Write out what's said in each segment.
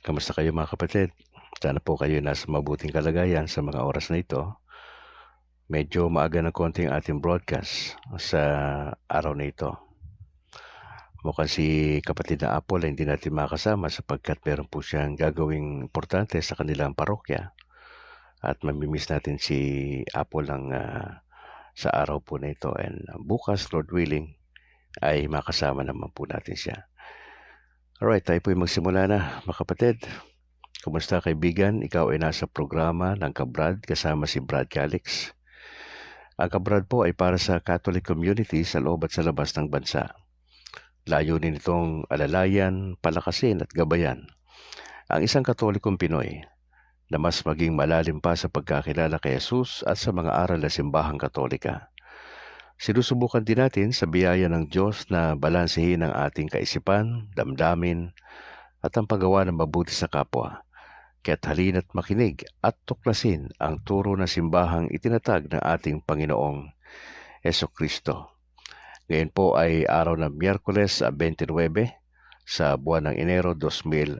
Kamusta kayo mga kapatid? Sana po kayo nasa mabuting kalagayan sa mga oras na ito. Medyo maaga ng konting ating broadcast sa araw na ito. Mukhang si kapatid na Apple ay hindi natin makasama sapagkat meron po siyang gagawing importante sa kanilang parokya. At mamimiss natin si Apple sa araw po na ito. And bukas, Lord willing, ay makasama naman po natin siya. Alright, tayo po ay magsimula na mga kapatid. Kumusta kaibigan? Ikaw ay nasa programa ng Kabrad kasama si Brad Calix. Ang Kabrad po ay para sa Catholic community sa loob at sa labas ng bansa. Layunin nitong alalayan, palakasin at gabayan ang isang Katolikong Pinoy na mas maging malalim pa sa pagkakilala kay Jesus at sa mga aral na simbahang Katolika. Sinusubukan din natin sa biyaya ng Diyos na balansehin ang ating kaisipan, damdamin at ang paggawa ng mabuti sa kapwa. Kaya't halina't makinig at tuklasin ang turo ng simbahang itinatag ng ating Panginoong Hesukristo. Ngayon po ay araw ng Miyerkules 29 sa buwan ng Enero 2025.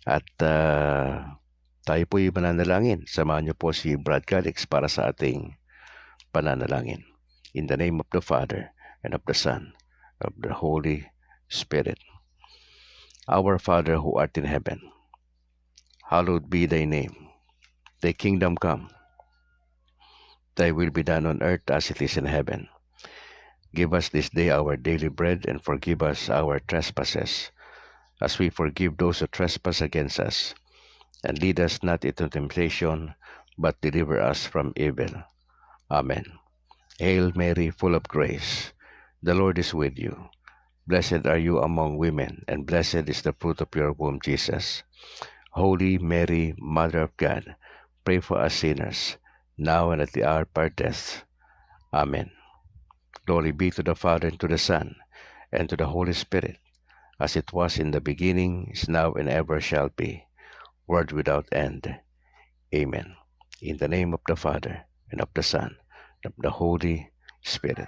At tayo po ay mananalangin. Samahan niyo po si Brad Calix para sa ating pananalangin. In the name of the Father, and of the Son, of the Holy Spirit. Our Father who art in heaven, hallowed be thy name. Thy kingdom come. Thy will be done on earth as it is in heaven. Give us this day our daily bread, and forgive us our trespasses, as we forgive those who trespass against us. And lead us not into temptation, but deliver us from evil. Amen. Hail Mary, full of grace, the Lord is with you. Blessed are you among women, and blessed is the fruit of your womb, Jesus. Holy Mary, Mother of God, pray for us sinners, now and at the hour of our death. Amen. Glory be to the Father, and to the Son, and to the Holy Spirit, as it was in the beginning, is now, and ever shall be, world without end. Amen. In the name of the Father, and of the Son, and of the Holy Spirit.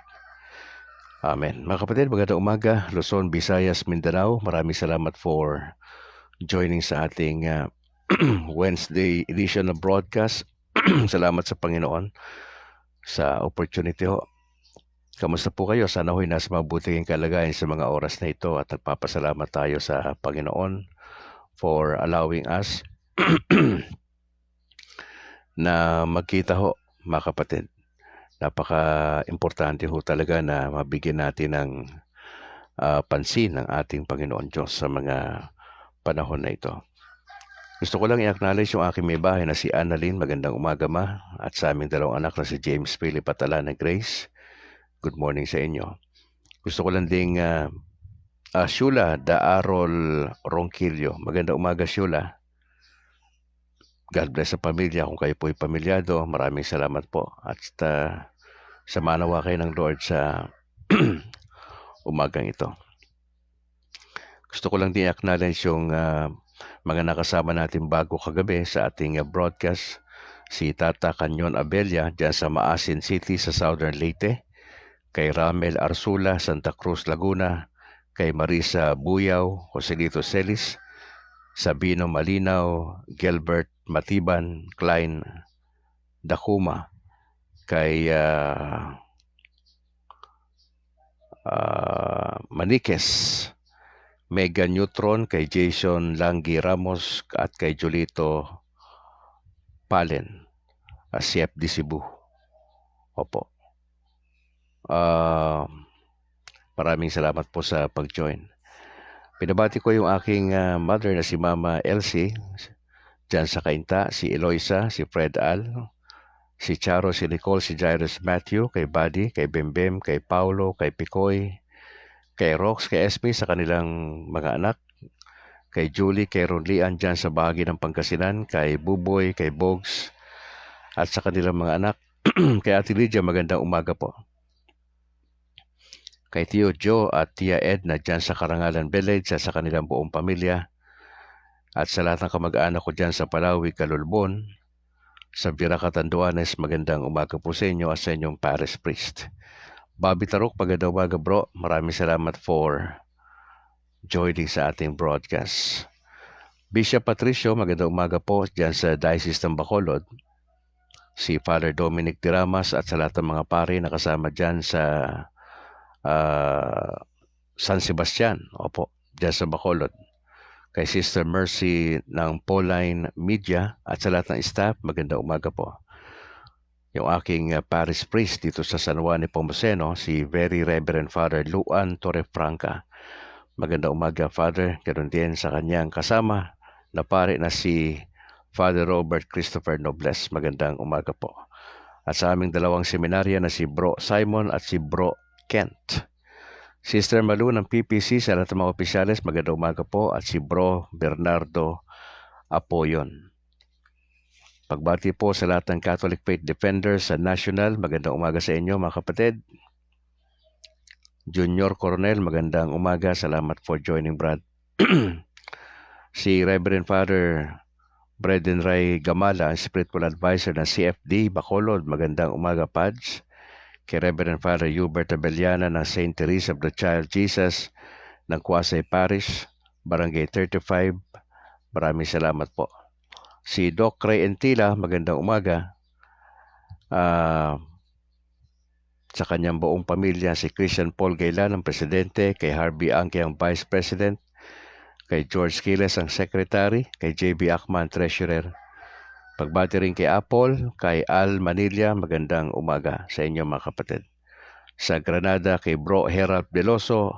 Amen. Mga kapatid, magandang umaga, Luzon, Visayas, Mindanao. Maraming salamat for joining sa ating Wednesday edition of broadcast. Salamat sa Panginoon sa opportunity ho. Kamusta po kayo? Sana ho'y nasa mabuting kalagayan sa mga oras na ito at nagpapasalamat tayo sa Panginoon for allowing us na magkita ho, mga kapatid. Napaka-importante ho talaga na mabigyan natin ng pansin ng ating Panginoon Diyos sa mga panahon na ito. Gusto ko lang i-acknowledge yung aking may bahay na si Annalyn. Magandang umaga ma. At sa aming dalawang anak na si James Philip at Alana Grace. Good morning sa inyo. Gusto ko lang ding Shula Daarol Ronquillo. Magandang umaga Shula. God bless sa pamilya. Kung kayo po'y pamilyado, maraming salamat po. At sa manawa kayo ng Lord sa umagang ito. Gusto ko lang din i-acknowledge yung mga nakasama natin bago kagabi sa ating broadcast. Si Tata Canyon Abella dyan sa Maasin City sa Southern Leyte. Kay Ramel Arsula, Santa Cruz, Laguna. Kay Marisa Buyaw, Joselito Celis. Sabino Malinaw, Gilbert Matiban, Klein Dakuma. Kay Maniques, Mega Neutron, kay Jason Langgi Ramos at kay Julito Palen, CFD Cebu. Opo. Maraming salamat po sa pag-join. Pinabati ko yung aking mother na si Mama Elsie dyan sa Cainta, si Eloisa, si Fred Al, si Charo, si Nicole, si Jairus Matthew, kay Buddy, kay Bembem, kay Paulo, kay Picoy, kay Rox, kay Esme sa kanilang mga anak, kay Julie, kay Ronlian dyan sa bahagi ng Pangasinan, kay Buboy, kay Bogs, at sa kanilang mga anak, kay Ate Lydia, magandang umaga po. Kay Tio Joe at Tia Edna dyan sa Karangalan Village at sa kanilang buong pamilya, at sa lahat ng kamag-anak ko dyan sa Palawi, Calulbon, sa Vira Catanduanes, magandang umaga po sa inyo at sa inyong parish priest. Bobby Tarok, magandang umaga bro. Maraming salamat for joining sa ating broadcast. Bishop Patricio, magandang umaga po dyan sa Diocese ng Bacolod. Si Father Dominic Diramas at sa lahat ng mga pare na kasama dyan sa San Sebastian, opo, dyan sa Bacolod. Kay Sister Mercy ng Pauline Media at sa lahat ng staff, magandang umaga po. Yung aking parish priest dito sa San Juan Nepomuceno, si Very Reverend Father Luan Torrefranca. Magandang umaga, Father. Ganoon din sa kanyang kasama na pare na si Father Robert Christopher Nobles. Magandang umaga po. At sa aming dalawang seminarya na si Bro Simon at si Bro Kent. Sister Malu ng PPC sa lahat ng mga opisyales, magandang umaga po. At si Bro Bernardo Apoyon. Pagbati po sa lahat ng Catholic Faith Defenders sa National, magandang umaga sa inyo mga kapatid. Junior Coronel, magandang umaga. Salamat for joining, Brad. Si Reverend Father Bredden Ray Gamala, Spiritual Advisor ng CFD Bacolod, magandang umaga, Pads. Kay Reverend Father Hubert Abellana ng St. Teresa of the Child Jesus ng Quasay Parish, Barangay 35, maraming salamat po. Si Doc Ray Entila, magandang umaga. Sa kanyang buong pamilya, si Christian Paul Gaylan ang Presidente, kay Harvey Angke ang Vice President, kay George Quiles ang Secretary, kay JB Akman Treasurer. Pagbati rin kay Apple, kay Al Manilla, magandang umaga sa inyo mga kapatid. Sa Granada, kay Bro Herald Veloso,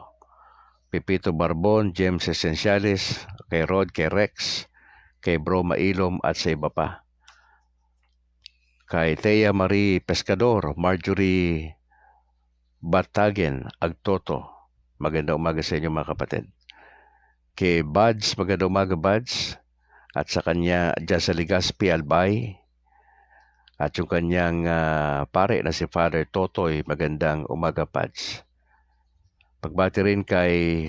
Pepito Barbon, James Esenciales, kay Rod, kay Rex, kay Bro Mailom at sa iba pa. Kay Thea Marie Pescador, Marjorie Batagen, Agtoto, magandang umaga sa inyo mga kapatid. Kay Buds, magandang umaga Buds. At sa kanya, dyan sa Legazpi Albay. At yung kanyang pare na si Father Totoy, magandang umaga Buds. Pagbati rin kay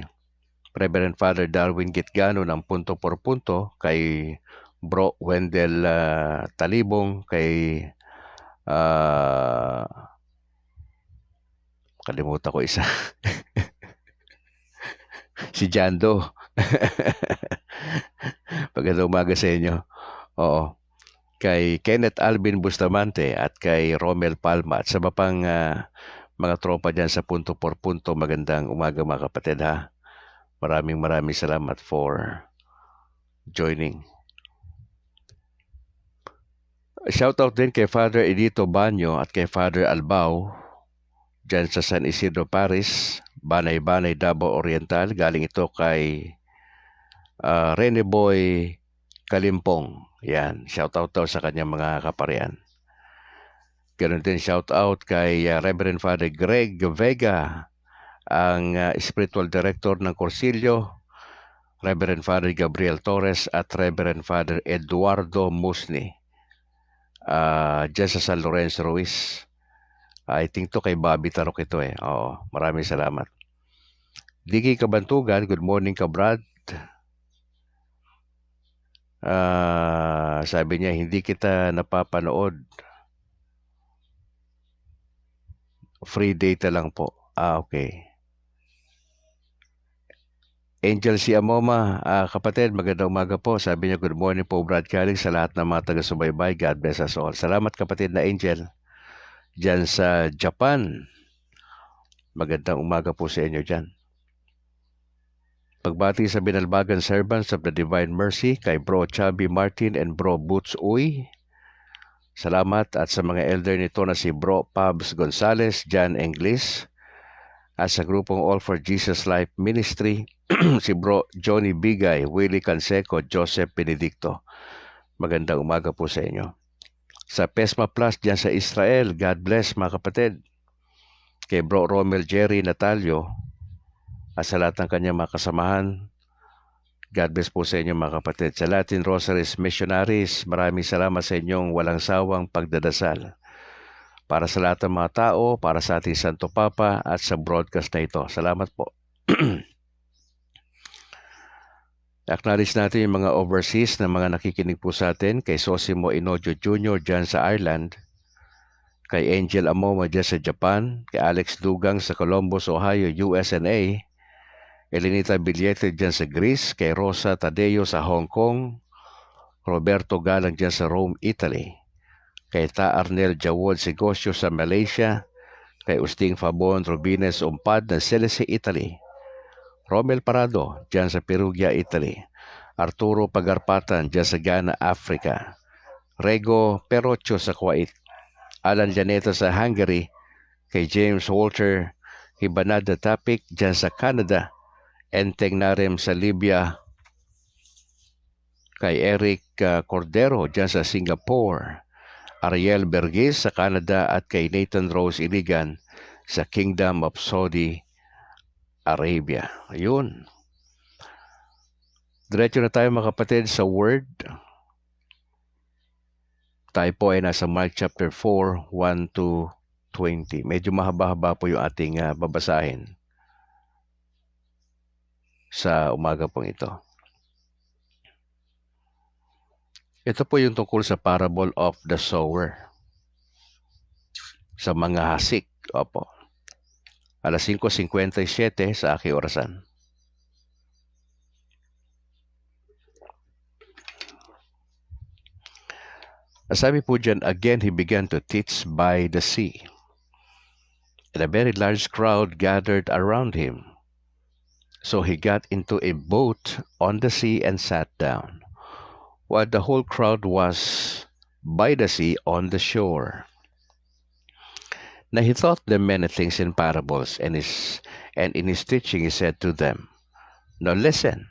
Reverend Father Darwin Gitgano ng Punto por Punto, kay Bro Wendell Talibong, kay kalimutan ko isa. Si Jando. Magandang umaga sa inyo. Oo. Kay Kenneth Alvin Bustamante at kay Romel Palma at sa pang mga tropa dyan sa Punto por Punto, magandang umaga mga kapatid ha. Maraming salamat for joining. Shoutout din kay Father Edito Banyo at kay Father Albao dyan sa San Isidro Paris, Banay-Banay, Davao Oriental. Galing ito kay Rene Boy Kalimpong. Yan, shoutout daw sa kanyang mga kaparian. Ganun din shoutout kay Reverend Father Greg Vega, ang Spiritual Director ng Corsilio, Reverend Father Gabriel Torres at Reverend Father Eduardo Musni. Dyan sa San Lorenzo Ruiz. I think to kay Bobby Tarok ito eh. Oo, maraming salamat. Digi Kabantugan, good morning ka Brad. Sabi niya, hindi kita napapanood. Free data lang po. Okay. Angel si Amoma, kapatid, magandang umaga po. Sabi niya, good morning po Brad Calig sa lahat ng mga taga-subaybay. God bless us all. Salamat kapatid na Angel. Diyan sa Japan. Magandang umaga po sa inyo dyan. Pagbati sa binalbagan servants of the Divine Mercy kay Bro Chubby Martin and Bro Boots Uy. Salamat at sa mga elder nito na si Bro Pabs Gonzales, John Englis. At sa grupong All for Jesus Life Ministry, si Bro Johnny Bigay, Willie Canseco, Joseph Benedicto. Magandang umaga po sa inyo. Sa Pesma Plus dyan sa Israel, God bless mga kapatid. Kay Bro Romel Jerry Natalio at sa lahat ng kanyang mga kasamahan, God bless po sa inyo mga kapatid. Sa Latin Rosaries Missionaries, maraming salamat sa inyong walang sawang pagdadasal. Para sa lahat ng mga tao, para sa ating Santo Papa at sa broadcast na ito. Salamat po. Acknowledge natin yung mga overseas na mga nakikinig po sa atin. Kay Sosimo Inojo Jr. dyan sa Ireland. Kay Angel Amoma dyan sa Japan. Kay Alex Dugang sa Columbus, Ohio, USA. Elenita Villete dyan sa Greece, kay Rosa Tadeo sa Hong Kong, Roberto Galang dyan sa Rome, Italy, kay Ta Arnel Jawod Sigosyo sa Malaysia, kay Usting Fabon Rubines Umpad ng Celeste, Italy, Romel Parado dyan sa Perugia, Italy, Arturo Pagarpatan dyan sa Ghana, Africa, Rego Perocho sa Kuwait, Alan Janeta sa Hungary, kay James Walter Hibanada Tapik dyan sa Canada, Enteng Narem sa Libya, kay Eric Cordero dyan sa Singapore, Ariel Berges sa Canada, at kay Nathan Rose Iligan sa Kingdom of Saudi Arabia. Ayun. Diretso na tayo mga kapatid sa Word. Tayo po ay nasa Mark chapter 4, 1 to 20. Medyo mahaba-haba po yung ating babasahin sa umaga pong ito. Ito po yung tungkol sa parable of the sower. Sa mga hasik. Opo. Alas 5:57 sa aking orasan. Sabi po dyan, again he began to teach by the sea. And a very large crowd gathered around him. So he got into a boat on the sea and sat down, while the whole crowd was by the sea on the shore. Now he taught them many things in parables, and in his teaching he said to them, now listen,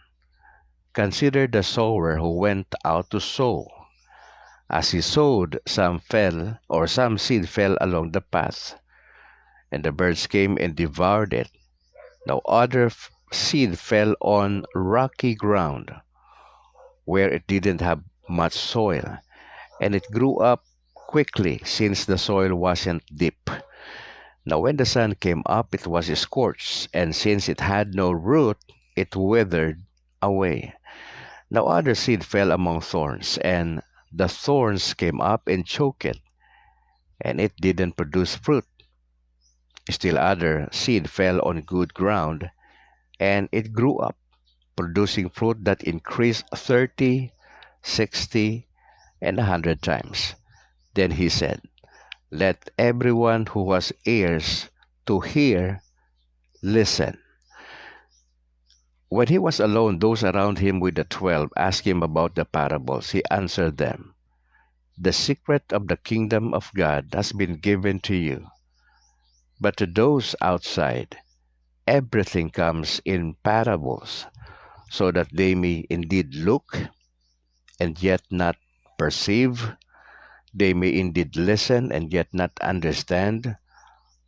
consider the sower who went out to sow. As he sowed, some seed fell along the path, and the birds came and devoured it. Now other seed fell on rocky ground, where it didn't have much soil, and it grew up quickly, since the soil wasn't deep. Now when the sun came up, it was scorched, and since it had no root, it withered away. Now other seed fell among thorns, and the thorns came up and choked it, and it didn't produce fruit. Still other seed fell on good ground, and it grew up, producing fruit that increased 30, 60, and 100 times. Then he said, let everyone who has ears to hear listen. When he was alone, those around him with the 12 asked him about the parables. He answered them, the secret of the kingdom of God has been given to you, but to those outside, everything comes in parables, so that they may indeed look and yet not perceive. They may indeed listen and yet not understand.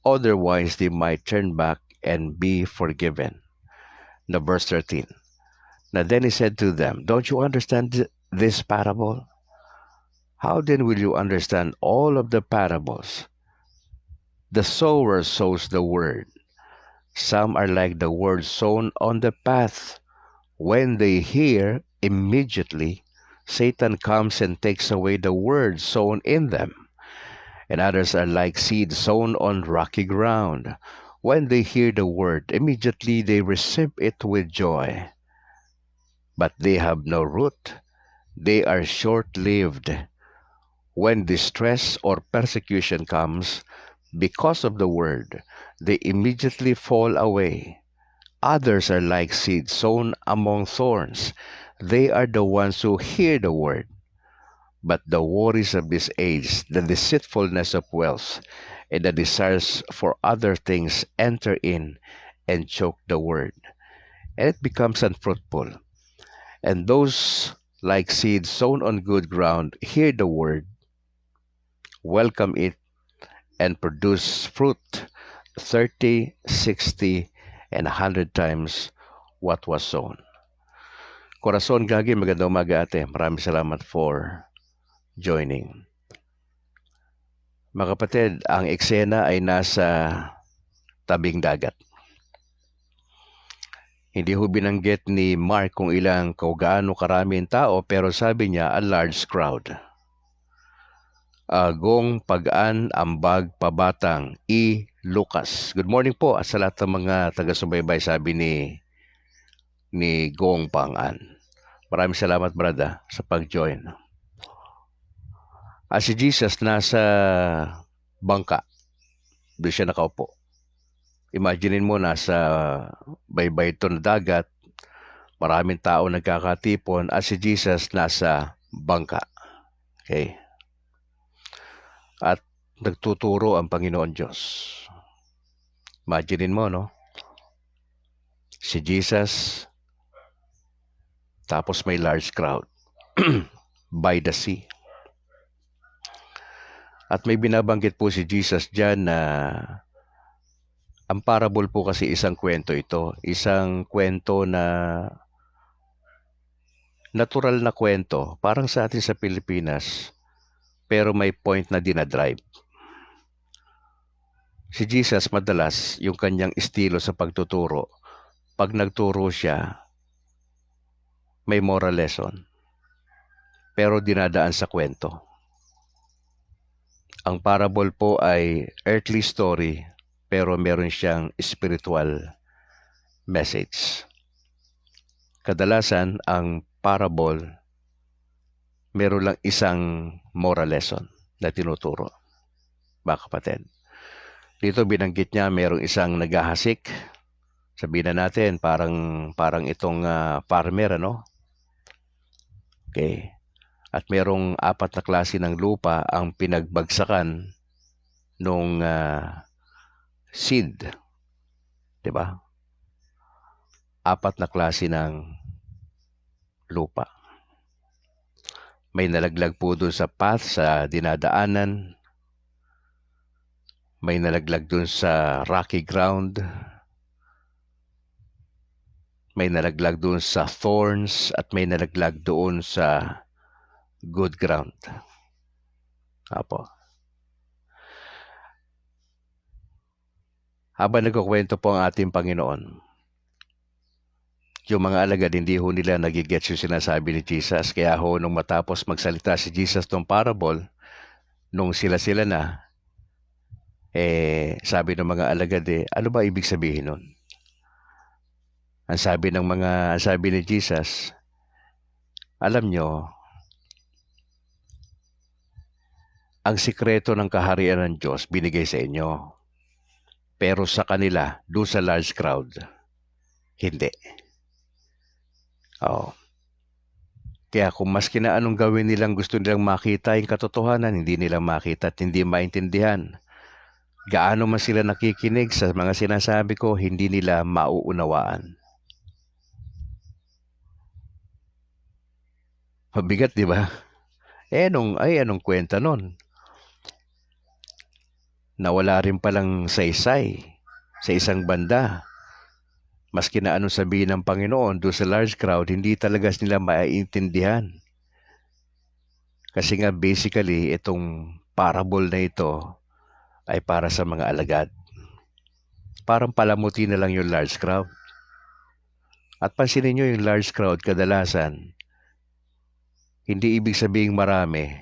Otherwise, they might turn back and be forgiven. Now, verse 13. Now then he said to them, don't you understand this parable? How then will you understand all of the parables? The sower sows the word. Some are like the word sown on the path. When they hear, immediately Satan comes and takes away the word sown in them. And others are like seed sown on rocky ground. When they hear the word, immediately they receive it with joy. But they have no root. They are short-lived. When distress or persecution comes because of the word, they immediately fall away. Others are like seed sown among thorns. They are the ones who hear the word, but the worries of this age, the deceitfulness of wealth, and the desires for other things enter in and choke the word, and it becomes unfruitful. And those like seed sown on good ground hear the word, welcome it, and produce fruit 30, 60, and 100 times what was sown. Corazon Gagi, magandang umaga ate. Maraming salamat for joining. Mga kapatid, ang eksena ay nasa tabing dagat. Hindi ho binanggit ni Mark kung gaano karaming tao, pero sabi niya, a large crowd. Agong Pag-an Ambag Pabatang E. Lucas. Good morning po at sa lahat ng mga taga-subaybay, sabi ni ni Gong Pang-an. Maraming salamat, brada, sa pag-join. Si Jesus nasa bangka. Doon siya nakaupo. Imaginein mo, nasa baybayto na dagat, maraming tao nagkakatipon, at si Jesus nasa bangka. Okay? At nagtuturo ang Panginoon Diyos. Imaginein mo, no? Si Jesus, tapos may large crowd by the sea. At may binabanggit po si Jesus dyan na ang parable po kasi isang kwento ito. Isang kwento na natural na kwento. Parang sa atin sa Pilipinas, pero may point na dinadrive. Si Jesus madalas, yung kanyang estilo sa pagtuturo, pag nagturo siya, may moral lesson. Pero dinadaan sa kwento. Ang parable po ay earthly story, pero meron siyang spiritual message. Kadalasan, ang parable, meron lang isang moral lesson na tinuturo. Mga kapatid. Dito binanggit niya, merong isang naghahasik. Sabihin na natin, parang itong farmer, ano? Okay. At merong 4 na klase ng lupa ang pinagbagsakan nung seed. Diba? 4 na klase ng lupa. May nalaglag po doon sa path, sa dinadaanan. May nalaglag doon sa rocky ground. May nalaglag doon sa thorns. At may nalaglag doon sa good ground. Apo. Habang nagkukwento po ang ating Panginoon, yung mga alagad, hindi ho nila nagigets yung sinasabi ni Jesus. Kaya ho, nung matapos magsalita si Jesus ng parable, nung sila na, sabi ng mga alagad, ano ba ibig sabihin nun? Ang sabi ni Jesus, alam nyo, ang sikreto ng kaharian ng Diyos binigay sa inyo. Pero sa kanila, doon sa large crowd, hindi. Kaya kung maski na anong gawin nilang gusto nilang makita yung katotohanan, hindi nila makita at hindi maintindihan. Gaano man sila nakikinig sa mga sinasabi ko, hindi nila mauunawaan. Mabigat, di ba? Anong kwenta nun? Nawala rin palang saysay sa isang banda. Maski na anong sabihin ng Panginoon doon sa large crowd, hindi talaga nila maiintindihan. Kasi nga basically, itong parable na ito ay para sa mga alagad. Parang palamuti na lang yung large crowd. At pansinin nyo yung large crowd, kadalasan, hindi ibig sabihing marami,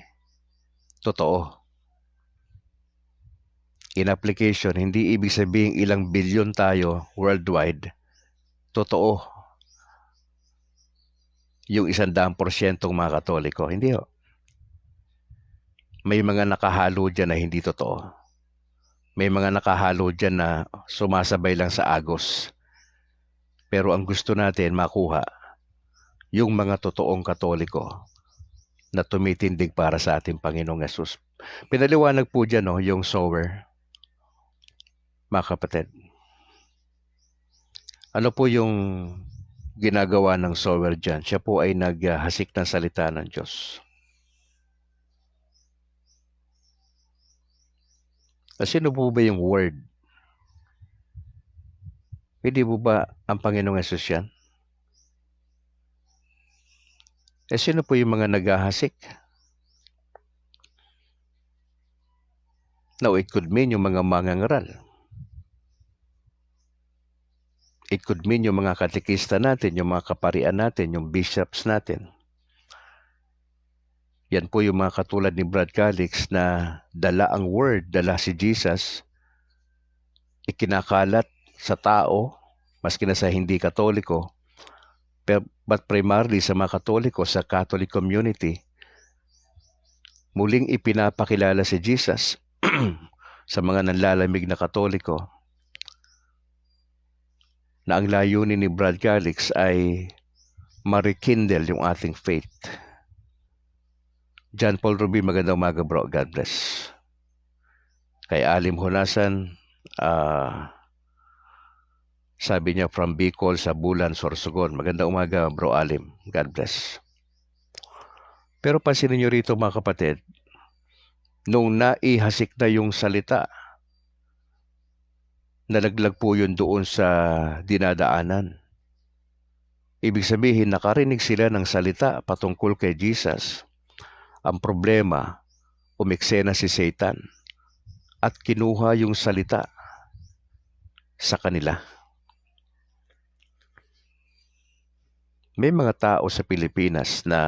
totoo. In application, hindi ibig sabihing ilang bilyon tayo worldwide, totoo. Yung 100% mga Katoliko, hindi ho. May mga nakahalo dyan na hindi totoo. May mga nakahalo dyan na sumasabay lang sa agos. Pero ang gusto natin makuha, yung mga totoong Katoliko na tumitindig para sa ating Panginoong Yesus. Pinaliwanag po dyan yung sower. Mga kapatid, ano po yung ginagawa ng sower dyan? Siya po ay naghasik ng salita ng Diyos. Sino po ba yung word? Hindi po ba ang Panginoong Yesus yan? Sino po yung mga naghahasik? Now, it could mean yung mga mangangaral. It could mean yung mga katekista natin, yung mga kaparian natin, yung bishops natin. Yan po yung mga katulad ni Brad Calix na dala ang word, dala si Jesus, ikinakalat sa tao, maski na sa hindi Katoliko, but primarily sa mga Katoliko, sa Catholic community, muling ipinapakilala si Jesus sa mga nanlalamig na Katoliko na ang layunin ni Brad Calix ay ma-rekindle yung ating faith. John Paul Ruby, magandang umaga bro. God bless. Kay Alim Honasan, sabi niya from Bicol sa Bulan, Sorsogon. Magandang umaga bro Alim. God bless. Pero pansinin niyo rito mga kapatid, nung naihasik na yung salita, nalaglag po yun doon sa dinadaanan. Ibig sabihin, nakarinig sila ng salita patungkol kay Jesus. Ang problema, umeksena si Satan at kinuha yung salita sa kanila. May mga tao sa Pilipinas na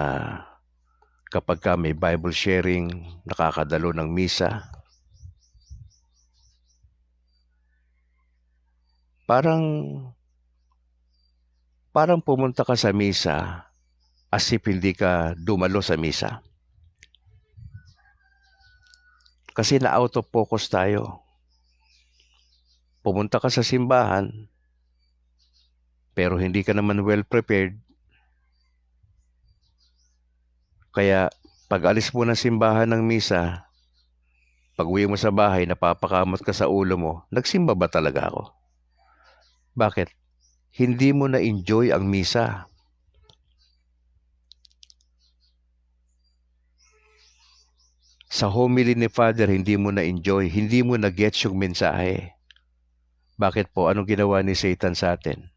kapag may Bible sharing, nakakadalo ng misa, parang pumunta ka sa misa as if hindi ka dumalo sa misa. Kasi na-out of focus tayo. Pumunta ka sa simbahan, pero hindi ka naman well prepared. Kaya pag alis mo ng simbahan ng misa, pag uwi mo sa bahay, napapakamot ka sa ulo mo, nagsimba ba talaga ako? Bakit? Hindi mo na-enjoy ang misa. Sa homily ni Father, hindi mo na-enjoy, hindi mo na-gets yung mensahe. Bakit po? Anong ginawa ni Satan sa atin?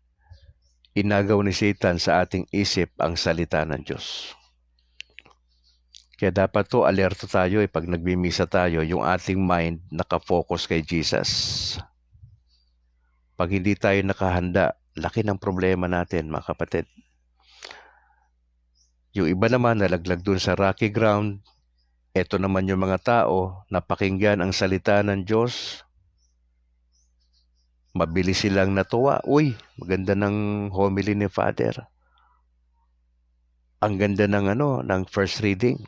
Inagaw ni Satan sa ating isip ang salita ng Diyos. Kaya dapat to alerto tayo pag nagmimisa tayo, yung ating mind nakafocus kay Jesus. Pag hindi tayo nakahanda, laki ng problema natin mga kapatid. Yung iba naman nalaglag dun sa rocky ground. Ito naman yung mga tao na pakinggan ang salita ng Diyos. Mabilis silang natuwa. Uy, maganda ng homily ni Father. Ang ganda ng first reading,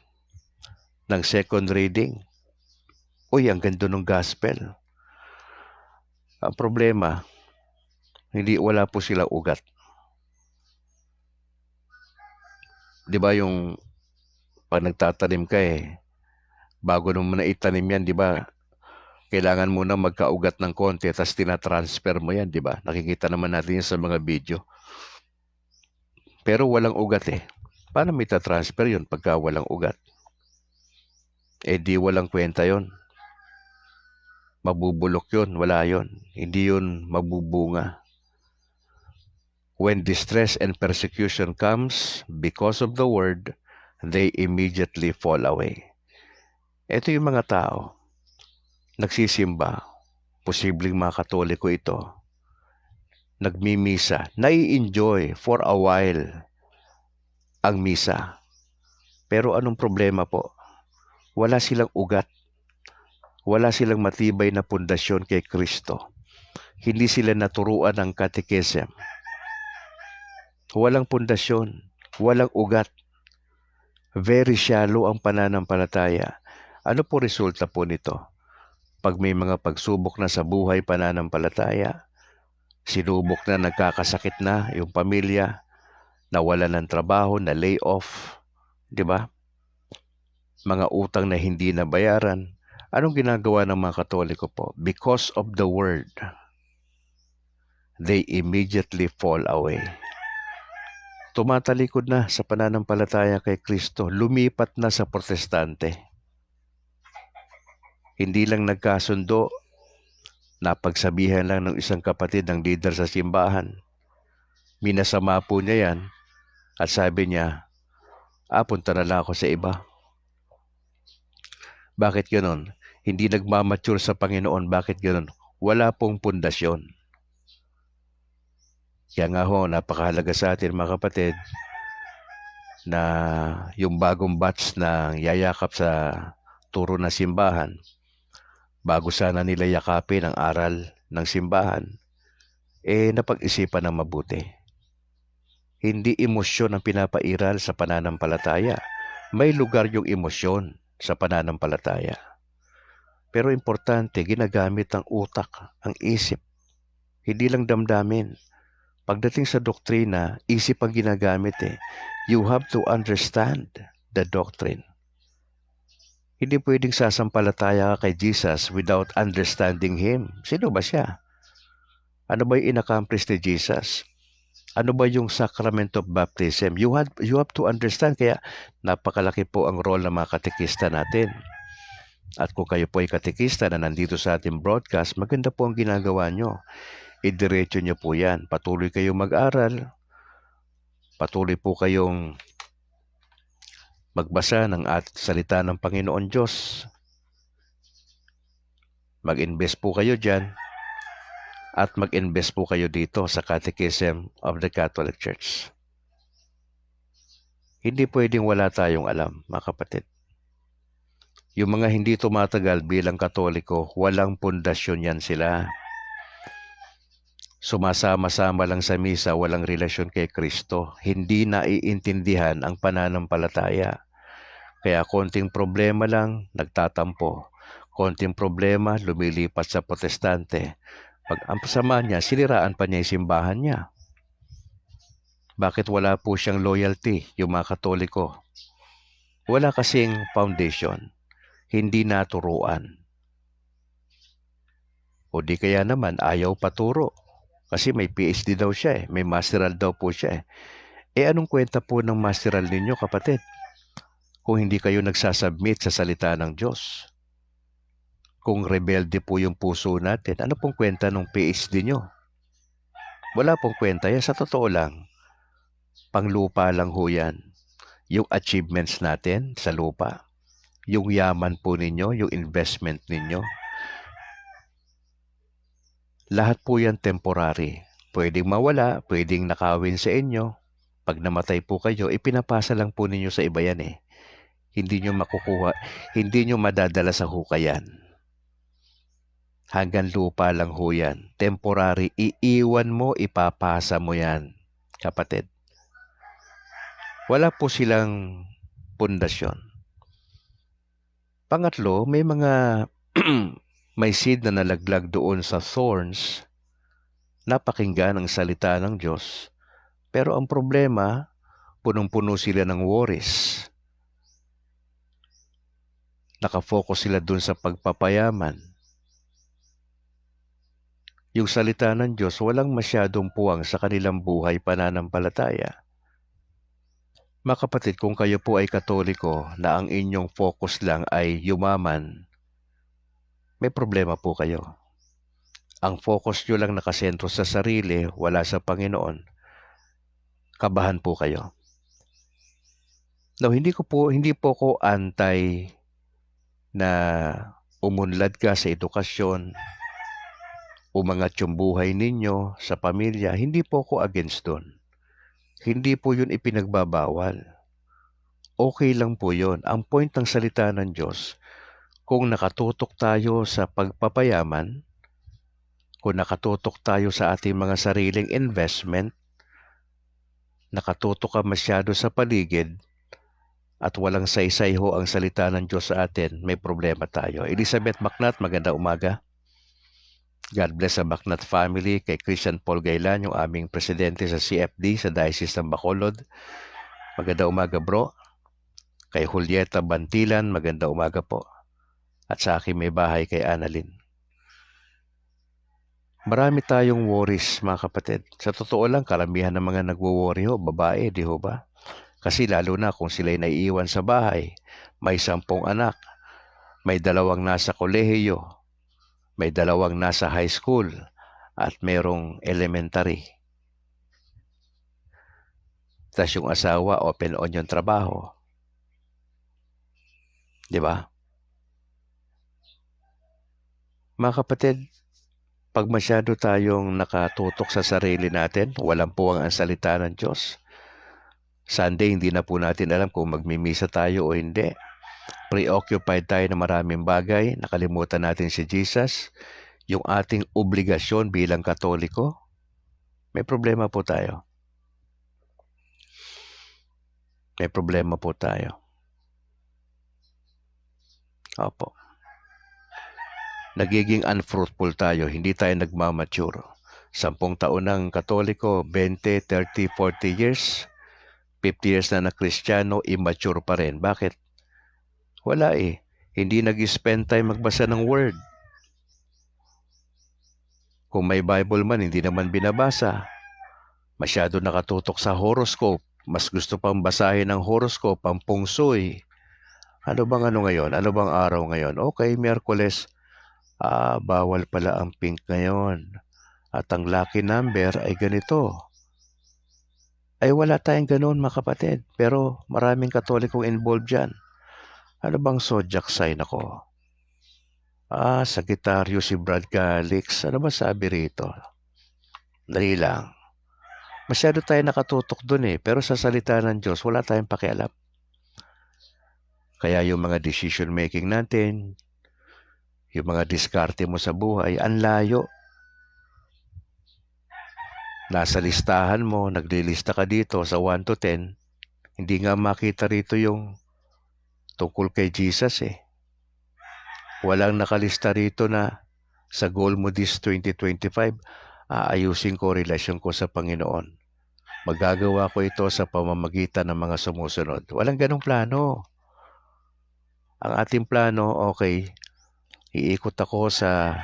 ng second reading. Uy, ang ganda ng gospel. Ang problema, wala po sila ugat. Di ba yung pag nagtatanim ka bago nung na itanim yan, di ba? Kailangan muna magkaugat ng konti, tapos tinatransfer mo yan, di ba? Nakikita naman natin yan sa mga video. Pero walang ugat Paano may tatransfer yun pagka walang ugat? Di walang kwenta yun. Mabubulok yun, wala yun. Hindi yun mabubunga. When distress and persecution comes because of the word, they immediately fall away. Ito yung mga tao, nagsisimba, posibleng mga Katoliko ito, nagmimisa, nai-enjoy for a while ang misa. Pero anong problema po? Wala silang ugat. Wala silang matibay na pundasyon kay Kristo. Hindi sila naturuan ng catechism. Walang pundasyon, walang ugat. Very shallow ang pananampalataya. Ano po resulta po nito? Pag may mga pagsubok na sa buhay pananampalataya, sinubok na, nagkakasakit na yung pamilya, nawala ng trabaho, na lay off, di ba? Mga utang na hindi nabayaran. Anong ginagawa ng mga Katoliko po? Because of the word, they immediately fall away. Tumatalikod na sa pananampalataya kay Kristo, lumipat na sa Protestante. Hindi lang nagkasundo, napagsabihan lang ng isang kapatid ng leader sa simbahan. Minasama po niya yan at sabi niya, punta na lang ako sa iba. Bakit ganoon? Hindi nagmamature sa Panginoon. Bakit ganoon? Wala pong pundasyon. Kaya nga napakahalaga sa atin mga kapatid na yung bagong batch na yayakap sa turo na simbahan, bago sana nila yakapin ang aral ng simbahan, napag-isipan ng mabuti. Hindi emosyon ang pinapairal sa pananampalataya. May lugar yung emosyon sa pananampalataya. Pero importante, ginagamit ang utak, ang isip. Hindi lang damdamin. Pagdating sa doktrina, isip ang ginagamit eh. You have to understand the doctrine. Hindi pwedeng sasampalataya ka kay Jesus without understanding Him. Sino ba siya? Ano ba yung in-accomplish ni Jesus? Ano ba yung sacrament of baptism? You have to understand. Kaya napakalaki po ang role ng mga katekista natin. At kung kayo po ay katekista na nandito sa ating broadcast, maganda po ang ginagawa nyo. Idiretso nyo po yan. Patuloy kayong mag-aral. Patuloy po kayong magbasa ng salita ng Panginoon Diyos. Mag-invest po kayo dyan. At mag-invest po kayo dito sa Catechism of the Catholic Church. Hindi pwedeng wala tayong alam, mga kapatid. Yung mga hindi tumatagal bilang Katoliko, walang pundasyon yan sila. Sumasama-sama lang sa misa, walang relasyon kay Kristo. Hindi naiintindihan ang pananampalataya. Kaya konting problema lang, nagtatampo. Konting problema, lumilipat sa protestante. Pag ang pasama niya, siniraan pa niya yung simbahan niya. Bakit wala po siyang loyalty, yung mga Katoliko? Wala kasing foundation. Hindi naturuan. O di kaya naman, ayaw paturo. Kasi may PhD daw siya eh. May masteral daw po siya eh. Anong kwenta po ng masteral ninyo, kapatid? Kung hindi kayo nagsasubmit sa salita ng Diyos. Kung rebelde po yung puso natin, ano pong kwenta ng PhD nyo? Wala pong kwenta yan. Sa totoo lang, panglupa lang ho yan. Yung achievements natin sa lupa, yung yaman po ninyo, yung investment ninyo, lahat po yan temporary. Pwedeng mawala, pwedeng nakawin sa inyo. Pag namatay po kayo, ipinapasa lang po ninyo sa iba yan eh. Hindi nyo makukuha, hindi nyo madadala sa hukayan. Hanggang lupa lang ho yan. Temporary, iiwan mo, ipapasa mo yan, kapatid. Wala po silang pundasyon. Pangatlo, may mga may seed na nalaglag doon sa thorns. Napakinggan ang salita ng Diyos. Pero ang problema, punong-puno sila ng worries. Nakafocus sila doon sa pagpapayaman. Yung salita ng Diyos, walang masyadong puwang sa kanilang buhay pananampalataya. Mga kapatid, kung kayo po ay Katoliko na ang inyong focus lang ay yumaman, may problema po kayo. Ang focus nyo lang nakasentro sa sarili, wala sa Panginoon, kabahan po kayo. No, hindi po ko anti na umunlad ka sa edukasyon, umangat yung buhay ninyo sa pamilya. Hindi po ko against doon. Hindi po yun ipinagbabawal. Okay lang po yun. Ang point ng salita ng Diyos, kung nakatutok tayo sa pagpapayaman, kung nakatutok tayo sa ating mga sariling investment, nakatutok ka masyado sa paligid, at walang saysay ho ang salita ng Diyos sa atin, may problema tayo. Elizabeth Macnat, magandang umaga. God bless sa Macnat family, kay Christian Paul Gailan, yung aming presidente sa CFD sa Diocese ng Bacolod. Magandang umaga bro. Kay Julieta Bantilan, magandang umaga po. At sa aking may bahay kay Annalyn. Marami tayong worries, mga kapatid. Sa totoo lang, karamihan ng mga nagwo-worry ho, babae, di ho ba? Kasi lalo na kung sila'y naiiwan sa bahay, may 10 anak, may 2 nasa kolehiyo, may 2 nasa high school, at merong elementary. Tapos yung asawa, open on yung trabaho. Di ba? Mga kapatid, pag masyado tayong nakatutok sa sarili natin, walang puwang ang salita ng Diyos. Sunday, hindi na po natin alam kung magmimisa tayo o hindi. Preoccupied tayo ng maraming bagay, nakalimutan natin si Jesus, yung ating obligasyon bilang Katoliko, may problema po tayo. May problema po tayo. Opo. Nagiging unfruitful tayo, hindi tayo nagmamature. 10 taon ng Katoliko, 20, 30, 40 years, 50 years na Kristiyano, immature pa rin. Bakit? Wala eh. Hindi nag-spend time magbasa ng word. Kung may Bible man, hindi naman binabasa. Masyado nakatutok sa horoscope. Mas gusto pang basahin ang horoscope, ang pungsoy. Ano bang ano ngayon? Ano bang araw ngayon? Okay, Miyerkules. Bawal pala ang pink ngayon. At ang lucky number ay ganito. Ay wala tayong ganoon mga kapatid. Pero maraming Katolikong involved dyan. Ano bang zodiac sign ako? Sagittarius si Brad Calix. Ano ba sabi rito? Dali lang. Masyado tayo nakatutok dun eh. Pero sa salita ng Diyos, wala tayong pakialam. Kaya yung mga decision making natin, yung mga diskarte mo sa buhay, ang layo. Nasa listahan mo, naglilista ka dito sa 1 to 10, hindi nga makita rito yung tungkol kay Jesus eh. Walang nakalista rito na sa goal mo this 2025, aayusin ko relasyon ko sa Panginoon. Magagawa ko ito sa pamamagitan ng mga sumusunod. Walang ganong plano. Ang ating plano, okay, iikot ako sa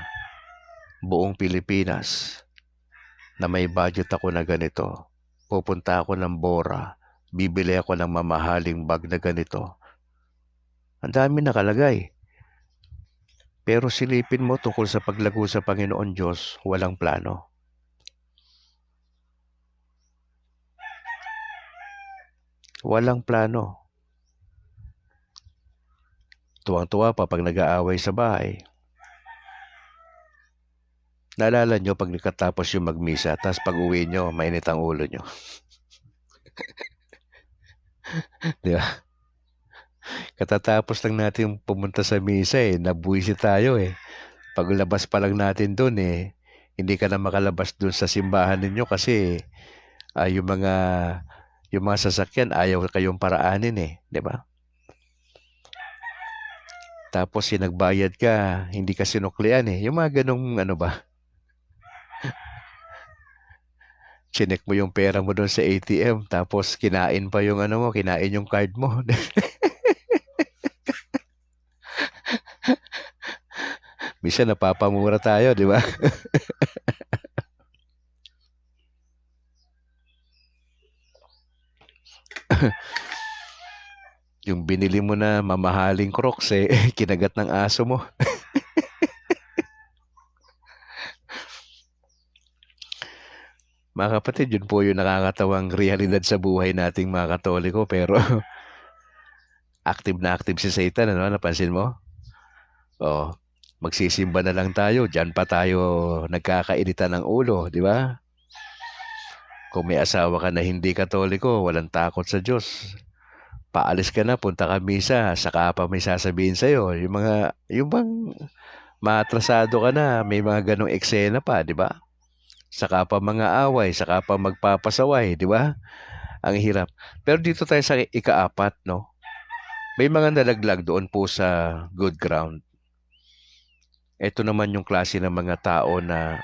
buong Pilipinas na may budget ako na ganito. Pupunta ako ng Bora, bibili ako ng mamahaling bag na ganito. Ang dami nakalagay. Pero silipin mo tungkol sa paglago sa Panginoon Diyos, walang plano. Walang plano. Tuwang-tuwa pa pag nag-aaway sa bahay. Naalala nyo pag nakatapos yung magmisa, tapos pag uwi nyo, mainit ang ulo nyo. Di ba? Katatapos lang natin pumunta sa misa nabuwisi tayo Paglabas pa lang natin doon hindi ka na makalabas doon sa simbahan ninyo kasi yung mga sasakyan ayaw kayong paraanin di ba? Tapos nagbayad ka, hindi ka sinuklian Yung mga ganong ano ba? Chinek mo yung pera mo doon sa ATM, tapos kinain pa yung ano mo, kinain yung card mo. Minsan napapamura tayo, di ba? Yung binili mo na mamahaling Crocs kinagat ng aso mo. Mga kapatid, yun po yung nakakatawang realidad sa buhay nating mga Katoliko, pero active na active si Satan, ano? Napansin mo? Magsisimba na lang tayo, dyan pa tayo nagkakainitan ng ulo, di ba? Kung may asawa ka na hindi Katoliko, walang takot sa Diyos. Paalis ka na, punta ka misa, saka pa may sasabihin sa'yo. Yung bang maatrasado ka na, may mga ganong eksena pa, di ba? Saka pa mga away, saka pa magpapasaway, di ba? Ang hirap. Pero dito tayo sa ika-4, no? May mga nalaglag doon po sa good ground. Ito naman yung klase ng mga tao na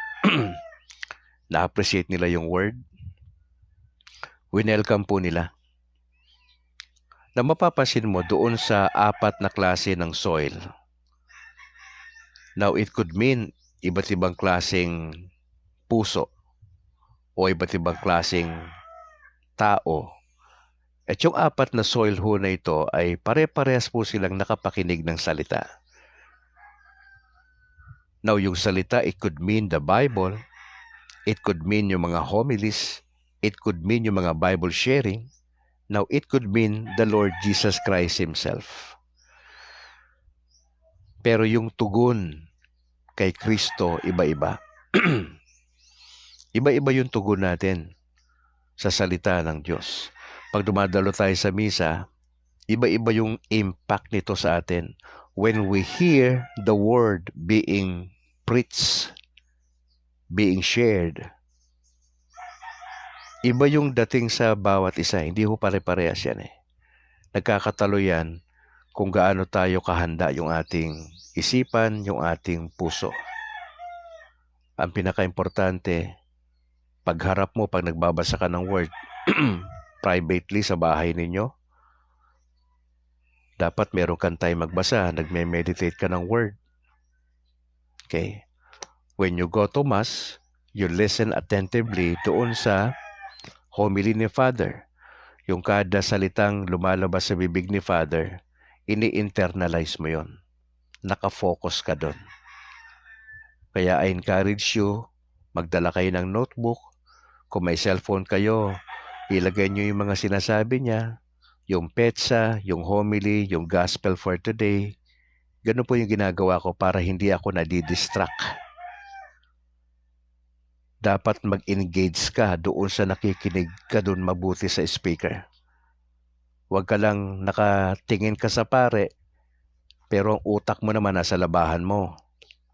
na-appreciate nila yung word. Winelcome po nila. Na mapapansin mo doon sa 4 na klase ng soil. Now, it could mean iba't ibang klaseng puso o iba't ibang klaseng tao. At yung 4 na soil ho na ito ay pare-parehas po silang nakapakinig ng salita. Now, yung salita, it could mean the Bible, it could mean yung mga homilies, it could mean yung mga Bible sharing. Now, it could mean the Lord Jesus Christ Himself. Pero yung tugon kay Kristo, iba-iba. Iba-iba yung tugon natin sa salita ng Diyos. Pag dumadalo tayo sa misa, iba-iba yung impact nito sa atin. When we hear the word being preached, being shared, iba yung dating sa bawat isa. Hindi ho pare-parehas yan Nagkakatalo yan kung gaano tayo kahanda yung ating isipan, yung ating puso. Ang pinaka-importante, pagharap mo, pag nagbabasa ka ng word, privately sa bahay ninyo, dapat meron kang time magbasa, nagme-meditate ka ng word. Okay? When you go to Mass, you listen attentively doon sa homily ni Father. Yung kada salitang lumalabas sa bibig ni Father, ini-internalize mo yon. Nakafocus ka doon. Kaya I encourage you, magdala kayo ng notebook. Kung may cellphone kayo, ilagay nyo yung mga sinasabi niya, yung petsa, yung homily, yung gospel for today. Ganun po yung ginagawa ko para hindi ako nadidistract. Dapat mag-engage ka doon sa nakikinig ka doon mabuti sa speaker. Huwag ka lang nakatingin ka sa pare, pero ang utak mo naman nasa labahan mo.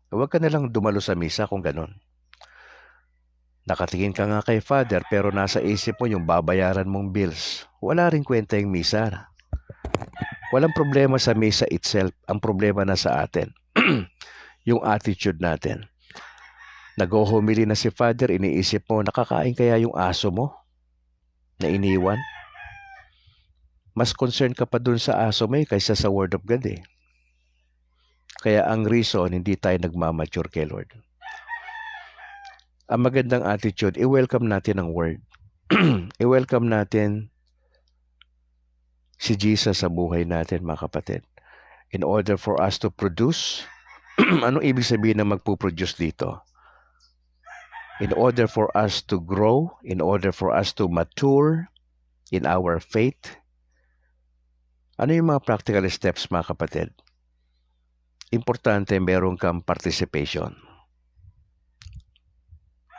Huwag ka na lang dumalo sa misa kung ganun. Nakatingin ka nga kay Father, pero nasa isip mo yung babayaran mong bills. Wala rin kwenta yung misa. Walang problema sa misa itself. Ang problema na sa atin. Yung attitude natin. Nag-homily na si Father, iniisip mo, nakakain kaya yung aso mo na iniwan? Mas concerned ka pa dun sa aso mo kaysa sa Word of God eh. Kaya ang reason, hindi tayo nagmamature kay Lord. Ang magandang attitude, i-welcome natin ang Word. I-welcome natin si Jesus sa buhay natin, mga kapatid. In order for us to produce, anong ibig sabihin na magpuproduce dito? In order for us to grow, in order for us to mature in our faith, ano yung mga practical steps, mga kapatid? Importante, meron kang participation.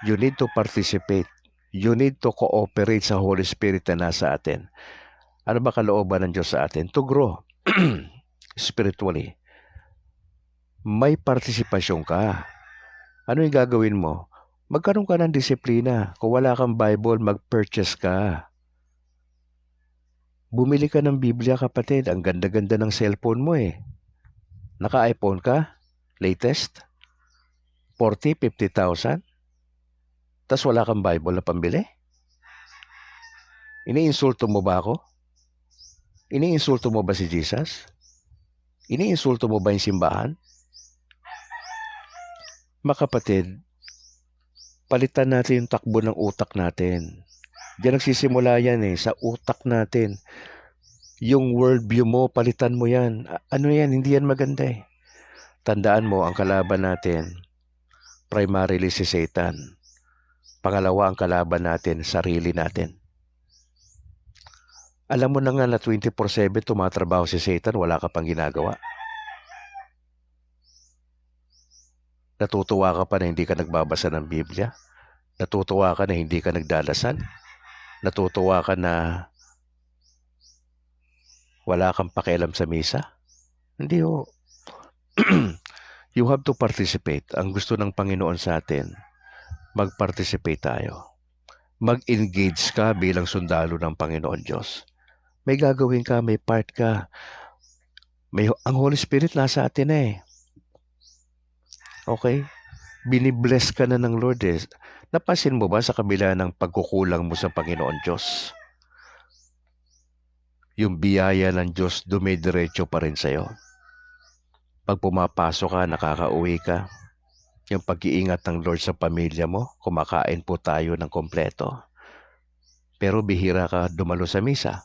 You need to participate. You need to cooperate sa Holy Spirit na nasa atin. Ano ba kalooban ng Diyos sa atin? To grow spiritually. May partisipasyon ka. Ano yung gagawin mo? Magkaroon ka ng disiplina. Kung wala kang Bible, mag-purchase ka. Bumili ka ng Biblia, kapatid. Ang ganda-ganda ng cellphone mo eh. Naka-iPhone ka? Latest? 40, 50,000? Tas wala kang Bible na pambili? Iniinsulto mo ba ako? Iniinsulto mo ba si Jesus? Iniinsulto mo ba yung simbahan? Mga kapatid, palitan natin yung takbo ng utak natin. Diyan nagsisimula yan eh, sa utak natin. Yung worldview mo, palitan mo yan. Ano yan? Hindi yan maganda eh. Tandaan mo, ang kalaban natin, primarily si Satan. Pangalawa, ang kalaban natin, sarili natin. Alam mo na nga na 24/7 tumatrabaho si Satan, wala ka pang ginagawa. Natutuwa ka pa na hindi ka nagbabasa ng Biblia? Natutuwa ka na hindi ka nagdadasal? Natutuwa ka na wala kang pakialam sa misa? Hindi ho. You have to participate. Ang gusto ng Panginoon sa atin, mag-participate tayo. Mag-engage ka bilang sundalo ng Panginoon Diyos. May gagawin ka, may part ka. Ang Holy Spirit nasa atin eh. Okay? Binibless ka na ng Lord eh. Napansin mo ba sa kabila ng pagkukulang mo sa Panginoon Diyos? Yung biyaya ng Diyos dumidiretso pa rin sa'yo. Pag pumapasok ka, nakakauwi ka. Yung pag-iingat ng Lord sa pamilya mo, kumakain po tayo ng kompleto. Pero bihira ka dumalo sa misa.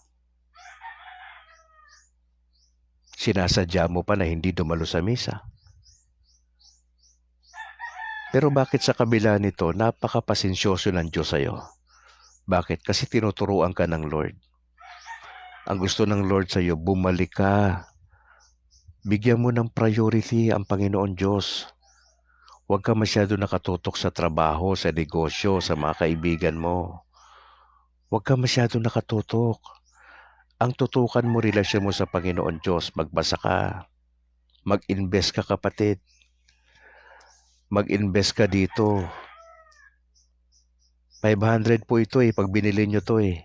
Sinasadya mo pa na hindi dumalo sa misa. Pero bakit sa kabila nito, napakapasensyoso ng Diyos sa'yo? Bakit? Kasi tinuturuan ka ng Lord. Ang gusto ng Lord sa'yo, bumalik ka. Bigyan mo ng priority ang Panginoon Diyos. Huwag ka masyado nakatutok sa trabaho, sa negosyo, sa mga kaibigan mo. Huwag ka masyado nakatutok. Ang tutukan mo, relasyon mo sa Panginoon Diyos. Magbasa ka. Mag-invest ka, kapatid. Mag-invest ka dito. 500 po ito eh, pag binili nyo to eh.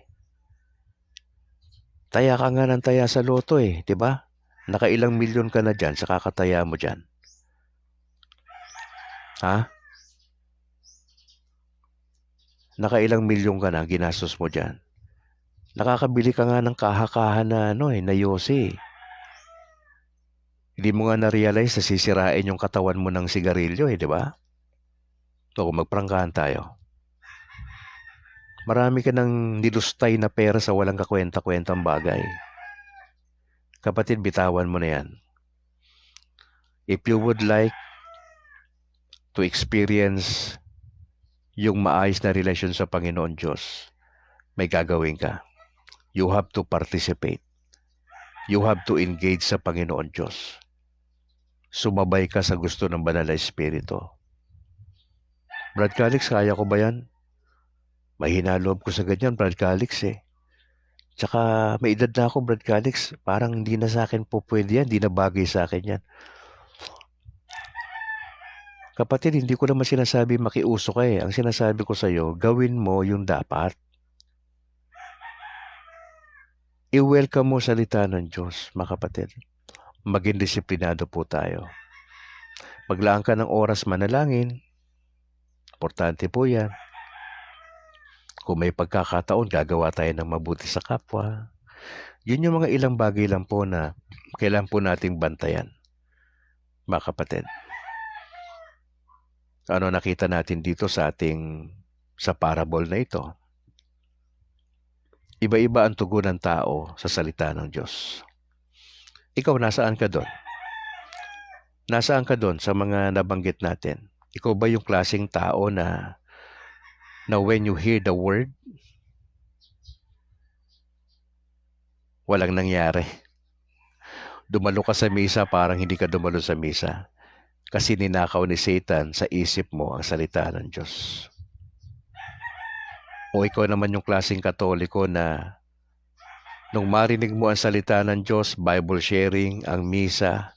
Taya ka nga ng taya sa loto eh, di ba? Nakailang milyon ka na dyan sa kakataya mo dyan. Ha? Nakailang milyon ka na ginastos mo dyan. Nakakabili ka nga ng kaha-kaha na na yosi. Hindi mo nga na-realize na sisirain yung katawan mo ng sigarilyo eh, di ba? O magprangkahan tayo. Marami ka ng nilustay na pera sa walang kakwenta-kwentang bagay. Kapatid, bitawan mo na yan. If you would like to experience yung maayos na relasyon sa Panginoon Diyos, may gagawin ka. You have to participate. You have to engage sa Panginoon Diyos. Sumabay ka sa gusto ng Banal na Espiritu. Brad Calix, kaya ko ba yan? Mahina loob ko sa ganyan, Brad Calix eh. Tsaka may edad na ako, Brad Calix. Parang hindi na sa akin po pwede yan. Hindi na bagay sa akin yan. Kapatid, hindi ko naman sinasabi makiuso ka eh. Ang sinasabi ko sa'yo, gawin mo yung dapat. I-welcome mo salita ng Diyos, mga kapatid. Maging disiplinado po tayo. Maglaan ka ng oras manalangin. Importante po yan. Kung may pagkakataon, gagawa tayo ng mabuti sa kapwa. Yun yung mga ilang bagay lang po na kailangan po nating bantayan, mga kapatid. Ano nakita natin dito sa parable na ito? Iba-iba ang tugon ng tao sa salita ng Diyos. Ikaw, nasaan ka doon? Nasaan ka doon sa mga nabanggit natin? Ikaw ba yung klaseng tao na when you hear the word, walang nangyari? Dumalo ka sa misa, parang hindi ka dumalo sa misa. Kasi ninakaw ni Satan sa isip mo ang salita ng Diyos. O ikaw naman yung klaseng Katoliko na nung marinig mo ang salita ng Diyos, Bible sharing, ang misa,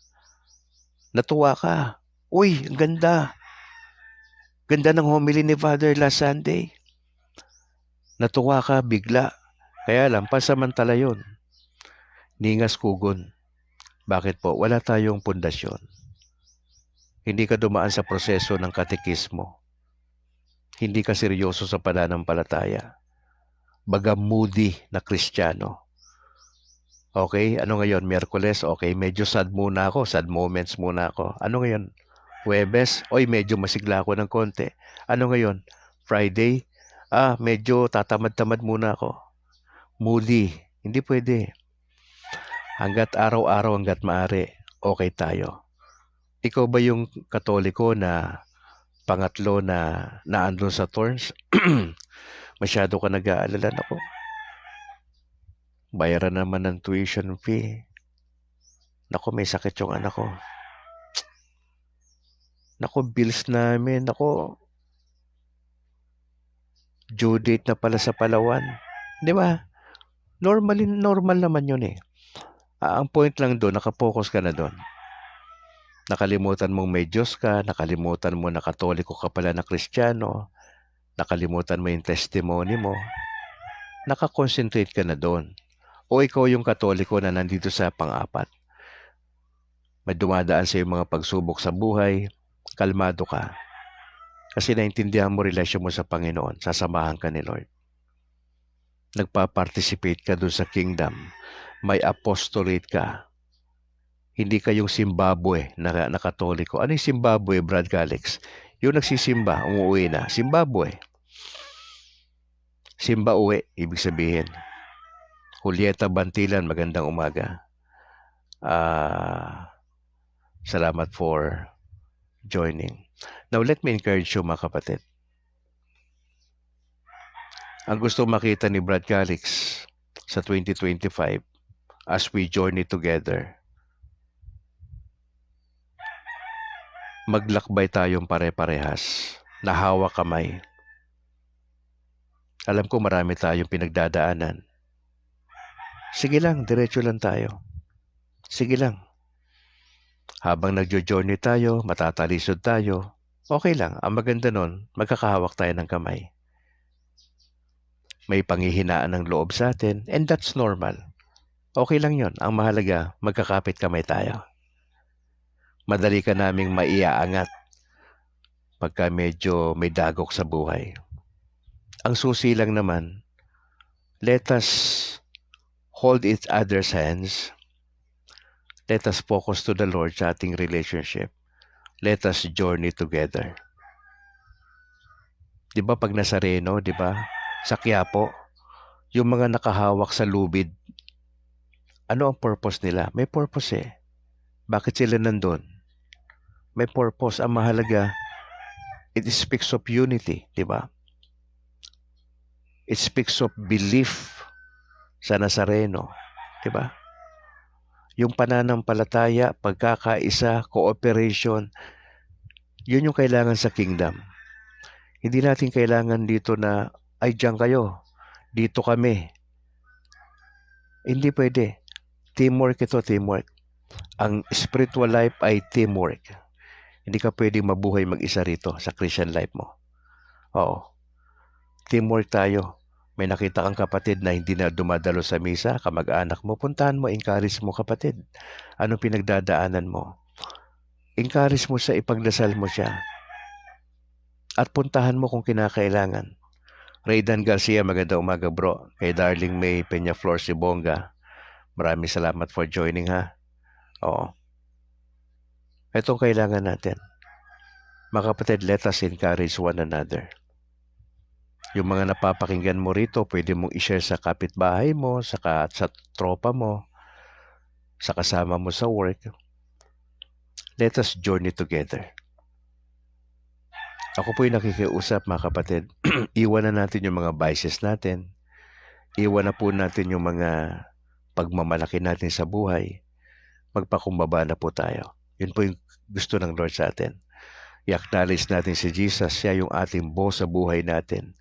natuwa ka. Uy, ang ganda. Ganda ng homily ni Father last Sunday. Natuwa ka bigla. Kaya lang, pansamantala yun. Ningas kugon. Bakit po? Wala tayong pundasyon. Hindi ka dumaan sa proseso ng katekismo. Hindi ka seryoso sa pananampalataya. Baga moody na Kristiyano. Okay, ano ngayon? Miyerkules, okay, medyo sad muna ako. Sad moments muna ako. Ano ngayon? Huwebes, oy, medyo masigla ako ng konti. Ano ngayon? Friday, medyo tatamad-tamad muna ako. Moody. Hindi pwede. Hanggat araw-araw, hanggat maaari, okay tayo. Ikaw ba yung Katoliko na pangatlo na naandun sa thorns? Masyado ka nag-aalala na ko. Bayaran naman ng tuition fee. Naku, may sakit yung anak ko. Naku, bills namin. Naku, due date na pala sa Palawan. Di ba? Normal naman yun eh. Ang point lang doon, nakapokus ka na doon. Nakalimutan mong may Diyos ka, nakalimutan mo na Katoliko ka pala na Kristiyano, nakalimutan mo yung testimony mo, nakakonsentrate ka na doon. O ikaw yung Katoliko na nandito sa pang-apat. May dumadaan sa yung mga pagsubok sa buhay, kalmado ka. Kasi naintindihan mo relasyon mo sa Panginoon, sasamahan ka ni Lord. Nagpa-participate ka doon sa kingdom, may apostolate ka. Hindi ka yung Zimbabwe na Katoliko. Ano yung Zimbabwe, Brad Calix? Yung nagsisimba, umuwi na. Zimbabwe. Simba uwi, ibig sabihin. Julieta Bantilan, magandang umaga. Salamat for joining. Now, let me encourage you, mga kapatid. Ang gusto makita ni Brad Calix sa 2025 as we journey together, maglakbay tayong pare-parehas, na hawak kamay. Alam ko marami tayong pinagdadaanan. Sige lang, diretso lang tayo. Sige lang. Habang nagjo-journey tayo, matatalisod tayo, okay lang. Ang maganda nun, magkakahawak tayo ng kamay. May panghihinaan ng loob sa atin, and that's normal. Okay lang yon. Ang mahalaga, magkakapit kamay tayo. Madali ka naming maiaangat pagka medyo may dagok sa buhay. Ang susi lang naman, let us hold each other's hands. Let us focus to the Lord sa ating relationship. Let us journey together. Di ba pag Nazareno, di ba? Sa Quiapo, yung mga nakahawak sa lubid, ano ang purpose nila? May purpose eh. Bakit sila nandun? May purpose. Ang mahalaga, it speaks of unity, di ba? It speaks of belief sa Nazareno, di ba? Yung pananampalataya, pagkakaisa, cooperation, yun yung kailangan sa kingdom. Hindi natin kailangan dito na, ay diyan kayo, dito kami. Hindi pwede. Teamwork ito, teamwork. Ang spiritual life ay teamwork. Hindi ka pwedeng mabuhay mag-isa rito sa Christian life mo. Oo. Teamwork tayo. May nakita kang kapatid na hindi na dumadalo sa misa, kamag-anak mo, puntahan mo, encourage mo kapatid. Anong pinagdadaanan mo? Encourage mo siya, ipagdasal mo siya. At puntahan mo kung kinakailangan. Raydan Garcia, magandang umaga bro. Kay Darling May Peñaflor Sibonga, maraming salamat for joining ha. Oo. Itong kailangan natin. Mga kapatid, let us encourage one another. Yung mga napapakinggan mo rito, pwede mong i-share sa kapitbahay mo, sa tropa mo, sa kasama mo sa work. Let us journey together. Ako po'y nakikiusap mga kapatid. Iwan na natin yung mga vices natin. Iwan na po natin yung mga pagmamalaki natin sa buhay. Magpakumbaba na po tayo. Yun po yung gusto ng Lord sa atin. I-acknowledge natin si Jesus. Siya yung ating boss sa buhay natin.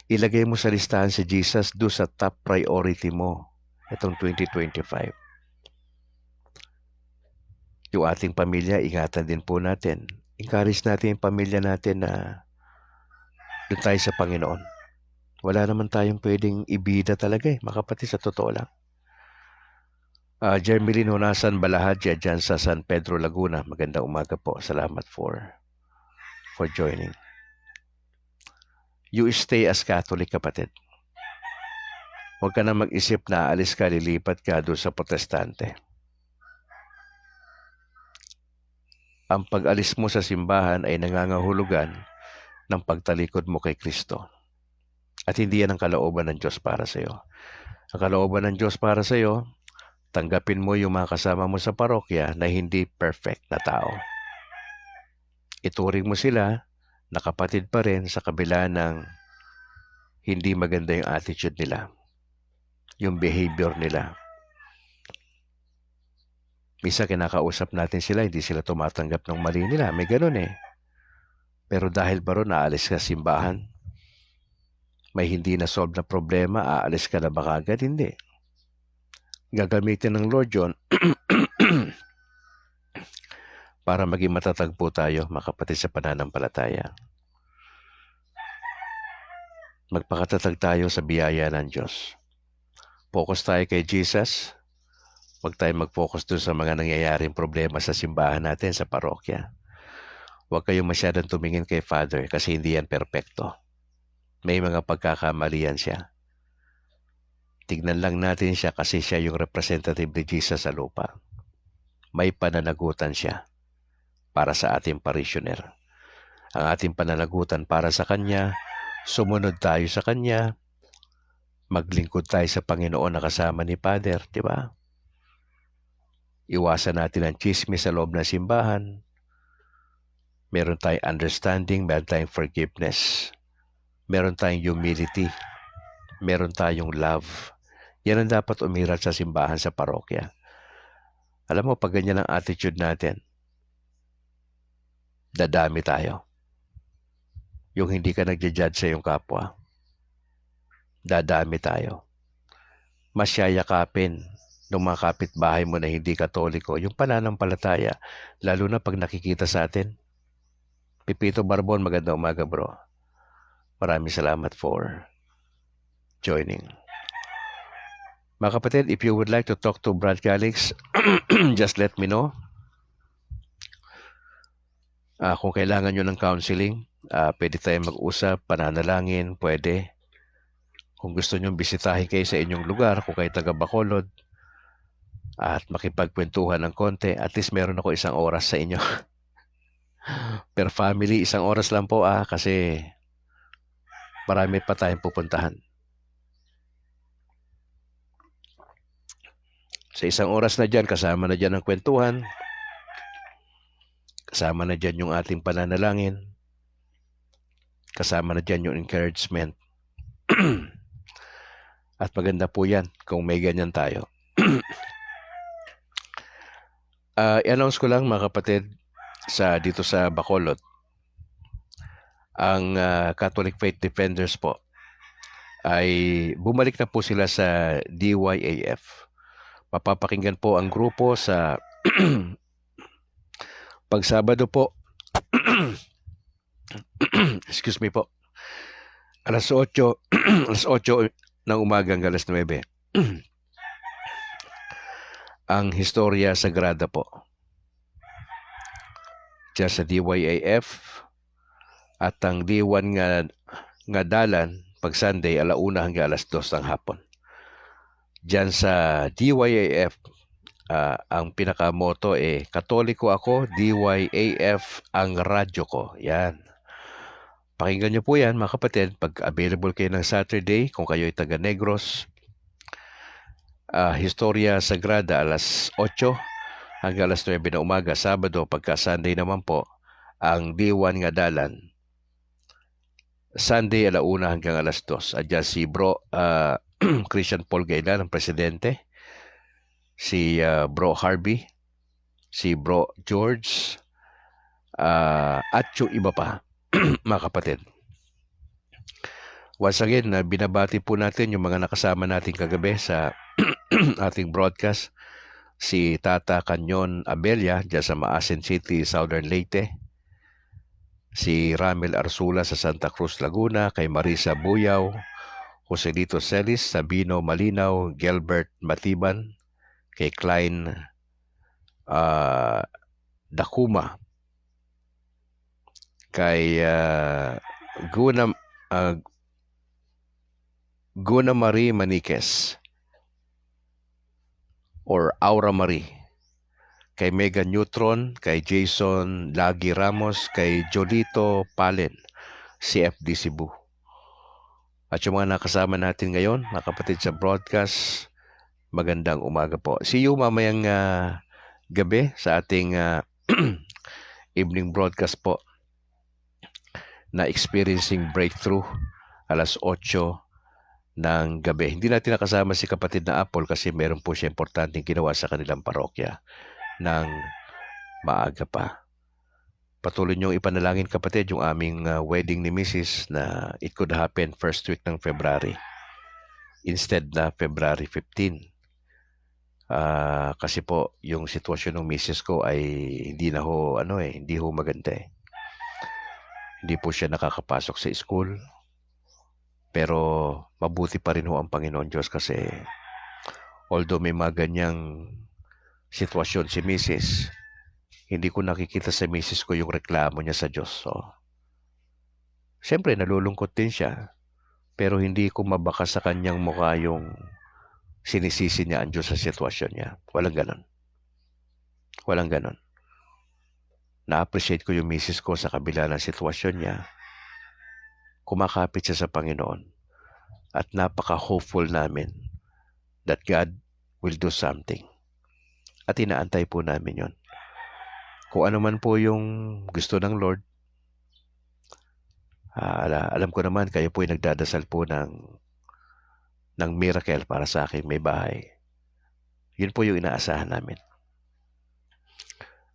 Ilagay mo sa listahan si Jesus do sa top priority mo itong 2025. Yung ating pamilya, ingatan din po natin. Encourage natin yung pamilya natin na doon tayo sa Panginoon. Wala naman tayong pwedeng ibida talaga mga kapatid, sa totoo lang. Jermeline Honasan Balahadya dyan sa San Pedro, Laguna. Magandang umaga po. Salamat for joining. You stay as Catholic, kapatid. Huwag ka na mag-isip na alis ka, lilipat ka doon sa Protestante. Ang pag-alis mo sa simbahan ay nangangahulugan ng pagtalikod mo kay Kristo. At hindi yan ang kalooban ng Diyos para sa iyo. Ang kalooban ng Diyos para sa iyo, tanggapin mo yung mga kasama mo sa parokya na hindi perfect na tao. Ituring mo sila na kapatid pa rin sa kabila ng hindi maganda yung attitude nila, yung behavior nila. Misa kinakausap natin sila, hindi sila tumatanggap ng mali nila. May ganun eh. Pero dahil ba ron aalis ka simbahan, may hindi na-solve na problema, aalis ka na ba kagad? Hindi. Gagamitin ng Lord yun para maging matatag po tayo, mga kapatid, sa pananampalataya. Magpakatatag tayo sa biyaya ng Diyos. Focus tayo kay Jesus. Huwag tayo mag-focus dun sa mga nangyayaring problema sa simbahan natin, sa parokya. Huwag kayong masyadong tumingin kay Father kasi hindi yan perpekto. May mga pagkakamalian siya. Tignan lang natin siya kasi siya yung representative ni Jesus sa lupa. May pananagutan siya para sa ating parishioner. Ang ating pananagutan para sa Kanya, sumunod tayo sa Kanya, maglingkod tayo sa Panginoon na kasama ni Father, di ba? Iwasan natin ang chismis sa loob ng simbahan. Meron tayong understanding, meron tayong forgiveness, meron tayong humility, meron tayong love. Yan ang dapat umiral sa simbahan, sa parokya. Alam mo, pag ganyan ang attitude natin, dadami tayo. Yung hindi ka nagja-judge sa iyong kapwa, dadami tayo. Masyayakapin ng mga kapitbahay mo na hindi Katoliko, yung pananampalataya, lalo na pag nakikita sa atin. Pipito Barbon, magandang umaga bro. Maraming salamat for joining. Mga kapatid, if you would like to talk to Brad Calix, just let me know. Kung kailangan nyo ng counseling, pwede tayong mag-usap, pananalangin, pwede. Kung gusto nyo bisitahin kayo sa inyong lugar, kung kayo taga Bacolod, at makipagkwentuhan ng konti, at least meron ako 1 oras sa inyo. Per family, 1 oras lang po kasi marami pa tayong pupuntahan. Sa 1 oras na dyan, kasama na dyan ang kwentuhan, kasama na dyan yung ating pananalangin, kasama na dyan yung encouragement. At maganda po yan kung may ganyan tayo. I-announce ko lang mga kapatid, dito sa Bacolod, ang Catholic Faith Defenders po ay bumalik na po sila sa DYAF. Mapapakinggan po ang grupo sa Pagsabado po. Excuse me po. Alas 8 ng umaga hanggang alas 9. Ang Historia Sagrada po. Diyan sa DYAF. At ang D1 nga dalan, pag Sunday, 1:00 hanggang alas 2 ng hapon. Diyan sa DYAF, ang pinaka-motto Katoliko ako, DYAF ang radyo ko. Yan. Pakinggan nyo po yan mga kapatid. Pag available kayo ng Saturday, kung kayo ay taga Negros, Historia Sagrada alas 8 hanggang alas 9 na umaga. Sabado, pagka Sunday naman po, ang D1 nga dalan, Sunday 1:00 hanggang alas 2. Adyan si Bro Christian Paul Gailan, ang presidente. Si Bro Harvey. Si Bro George. At yung iba pa, mga kapatid. Once again, binabati po natin yung mga nakasama natin kagabi sa ating broadcast. Si Tata Canyon Abelia, dyan sa Maasin City, Southern Leyte. Si Ramel Arsula sa Santa Cruz, Laguna. Kay Marisa Buyaw, Joselito Celis, Sabino Malinaw, Gilbert Matiban. Kay Klein Dakuma. Kay Guna Marie Maniquez or Aura Marie. Kay Mega Neutron, kay Jason Lagi Ramos, kay Jolito Palen, CFD Cebu. At yung mga nakasama natin ngayon, mga kapatid sa broadcast, magandang umaga po. See you mamayang gabi sa ating evening broadcast po na Experiencing Breakthrough, alas 8 ng gabi. Hindi natin nakasama si kapatid na Apple kasi meron po siya importanteng ginawa sa kanilang parokya ng maaga pa. Patuloy niyong ipanalangin kapatid yung aming wedding ni Mrs. na it could happen first week ng February instead na February 15. Kasi po yung sitwasyon ng Mrs. ko ay hindi ho maganda eh. Hindi po siya nakakapasok sa school. Pero mabuti pa rin ho ang Panginoon Diyos kasi although may mga ganyang sitwasyon si Mrs., hindi ko nakikita sa Mrs. ko yung reklamo niya sa Diyos. So, siyempre nalulungkot din siya, pero hindi ko mabaka sa kanyang mukha yung sinisisi niya ang Diyos sa sitwasyon niya. Walang ganon. Walang ganon. Na-appreciate ko yung Mrs. ko sa kabila ng sitwasyon niya. Kumakapit siya sa Panginoon. At napaka-hopeful namin that God will do something. At inaantay po namin yon. Kung ano man po yung gusto ng Lord, alam ko naman kayo po ay nagdadasal po ng miracle para sa akin may bahay. Yun po yung inaasahan namin.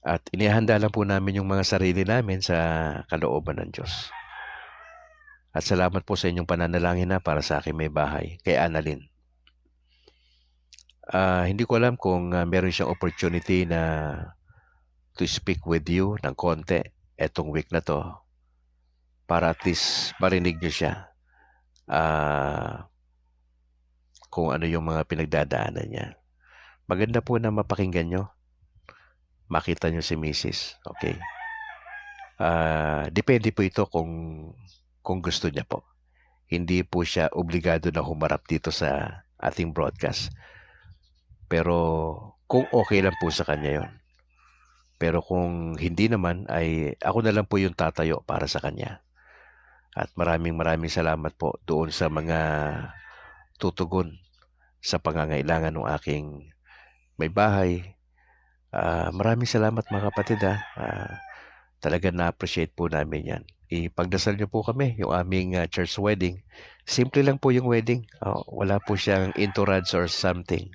At inihanda lang po namin yung mga sarili namin sa kalooban ng Diyos. At salamat po sa inyong pananalangin na para sa akin may bahay. Kay Annalyn. Hindi ko alam kung meron siyang opportunity na to speak with you ng konti etong week na to para at least marinig niyo siya. kung ano yung mga pinagdadaanan niya. Maganda po na mapakinggan nyo, makita nyo si Mrs. Okay? Depende po ito kung gusto niya po. Hindi po siya obligado na humarap dito sa ating broadcast. Pero kung okay lang po sa kanya yon. Pero kung hindi naman, ay ako na lang po yung tatayo para sa kanya. At maraming salamat po doon sa mga tutugon sa pangangailangan ng aking may bahay. Maraming salamat mga kapatid talagang na-appreciate po namin yan. Ipagdasal niyo po kami, yung aming church wedding. Simple lang po yung wedding. Wala po siyang entourage or something.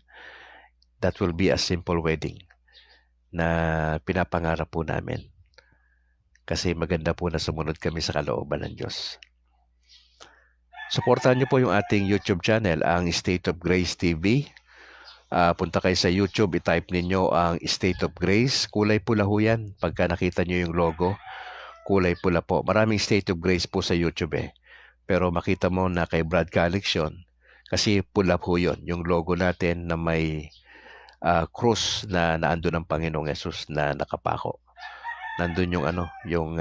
That will be a simple wedding na pinapangarap po namin. Kasi maganda po na sumunod kami sa kalooban ng Diyos. Suportahan niyo po yung ating YouTube channel, ang State of Grace TV. Punta kayo sa YouTube, i-type ninyo ang State of Grace. Kulay pula ho yan. Pagka nakita nyo yung logo, kulay pula po. Maraming State of Grace po sa YouTube Pero makita mo na kay Brad Calix yun. Kasi pula po yun. Yung logo natin na may cross na naandun ng Panginoong Yesus na nakapako. Nandun yung yung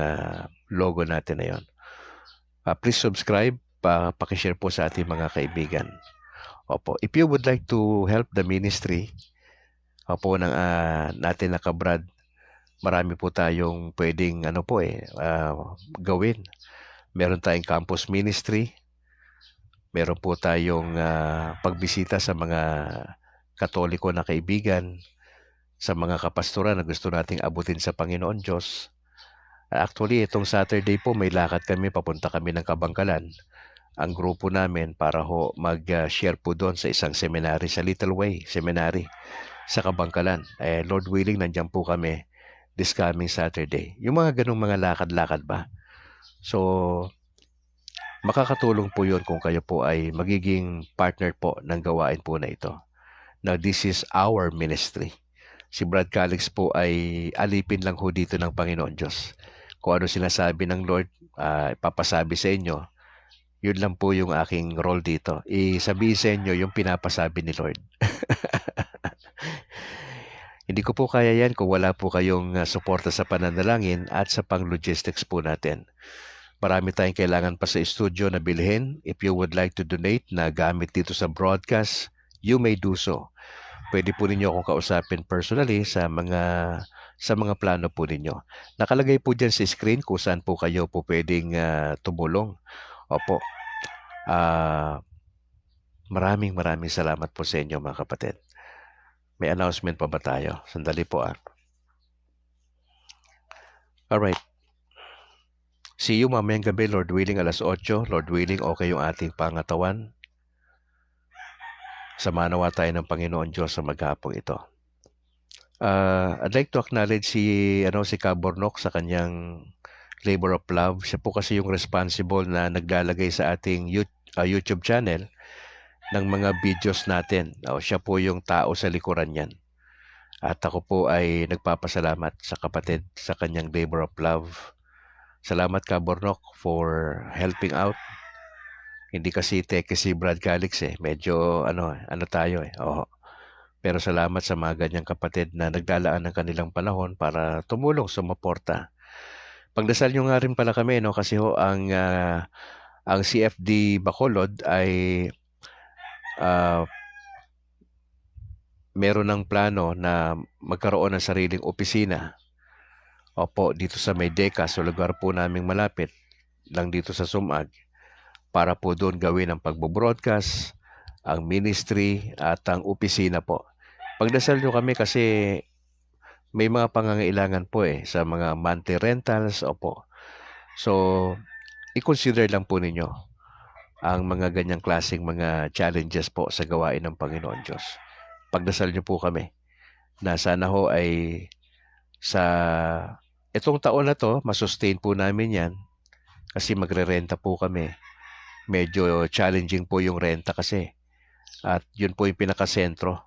logo natin na yun. Please subscribe. Pakishare po sa ating mga kaibigan. Opo. If you would like to help the ministry, ng natin na kabrad, marami po tayong pwedeng gawin. Meron tayong campus ministry. Meron po tayong pagbisita sa mga Katoliko na kaibigan, sa mga kapastoran na gusto nating abutin sa Panginoon Diyos. Actually, itong Saturday po may lakad kami, papunta kami ng Kabangkalan. Ang grupo namin para mag-share po doon sa isang seminary sa Little Way Seminary sa Kabangkalan. Lord willing, nandiyan po kami this coming Saturday. Yung mga ganung mga lakad-lakad ba? So, makakatulong po yun kung kayo po ay magiging partner po ng gawain po na ito. Now, this is our ministry. Si Brad Calix po ay alipin lang ho dito ng Panginoon Diyos. Kung ano sinasabi ng Lord, ipapasabi sa inyo. Yun lang po yung aking role dito. Isabihin sa inyo yung pinapasabi ni Lord. Hindi ko po kaya yan kung wala po kayong suporta sa pananalangin at sa pang-logistics po natin. Marami tayong kailangan pa sa studio na bilhin. If you would like to donate na gamit dito sa broadcast, you may do so. Pwede po ninyo akong kausapin personally sa mga plano po ninyo. Nakalagay po dyan sa screen kung saan po kayo po pwedeng tumulong. Opo. Maraming salamat po sa inyo mga kapatid. May announcement pa ba tayo? Sandali po Alright. See you mamayang gabi, Lord willing, 8:00. Lord willing, okay yung ating pangatawan. Samanawa tayo ng Panginoon Diyos sa maghapong ito. I'd like to acknowledge si Cabornok sa kanyang labor of love. Siya po kasi yung responsible na naglalagay sa ating YouTube channel ng mga videos natin. Siya po yung tao sa likuran yan. At ako po ay nagpapasalamat sa kapatid sa kanyang labor of love. Salamat Cabornok for helping out. Hindi kasi teke si Brad Calix Medyo tayo Pero salamat sa mga ganyang kapatid na naglalaan ng kanilang panahon para tumulong, sumuporta. Pagdasal nyo nga rin pala kami, kasi ang CFD Bacolod ay meron ng plano na magkaroon ng sariling opisina. Opo, dito sa Maydeca, sa lugar po naming malapit, lang dito sa Sumag, para po doon gawin ang pagbo-broadcast, ang ministry, at ang opisina po. Pagdasal nyo kami kasi may mga pangangailangan po sa mga monthly rentals, opo. So, i-consider lang po ninyo ang mga ganyang klaseng mga challenges po sa gawain ng Panginoon Diyos. Pagdasal nyo po kami na sana ho ay sa itong taon na to, masustain po namin yan kasi magre-renta po kami. Medyo challenging po yung renta kasi. At yun po yung pinakasentro.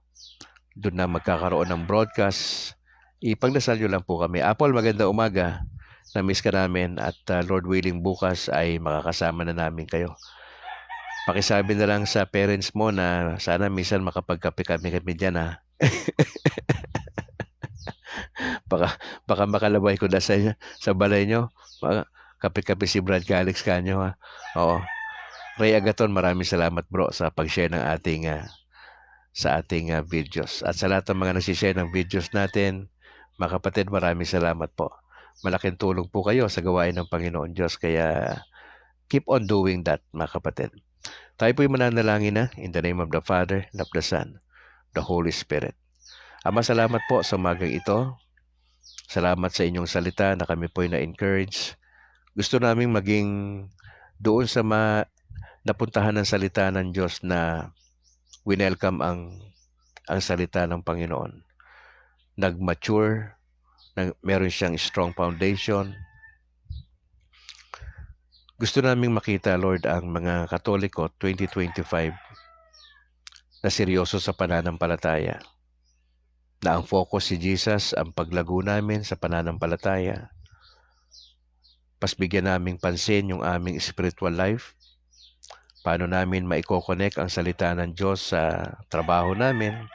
Doon na magkakaroon ng broadcast. Ipagdasal nyo lang po kami. Apple, maganda umaga. Na-miss ka namin at Lord willing bukas ay makakasama na namin kayo Pakisabi na lang sa parents mo na sana minsan makapagkape kami diyan, ha. Baka baka makalaway ko na sa balay niyo. Kape-kape si Brad Calix kanyo, ha. Oo. Ray Agaton, maraming salamat bro sa pag-share ng ating videos. At sa lahat ng mga nagsi-share ng videos natin, mga kapatid, maraming salamat po. Malaking tulong po kayo sa gawain ng Panginoon Diyos. Kaya keep on doing that, mga kapatid. Tayo po'y mananalangin na in the name of the Father, and of the Son, the Holy Spirit. Ama, salamat po sa umagang ito. Salamat sa inyong salita na kami po'y na-encourage. Gusto naming maging doon sa napuntahan ng salita ng Diyos na winelcome ang salita ng Panginoon. Nag-mature, meron siyang strong foundation. Gusto naming makita, Lord, ang mga Katoliko 2025 na seryoso sa pananampalataya. Na ang focus si Jesus, ang paglago namin sa pananampalataya. Pasbigyan naming pansin yung aming spiritual life. Paano namin maiko-connect ang salita ng Diyos sa trabaho namin,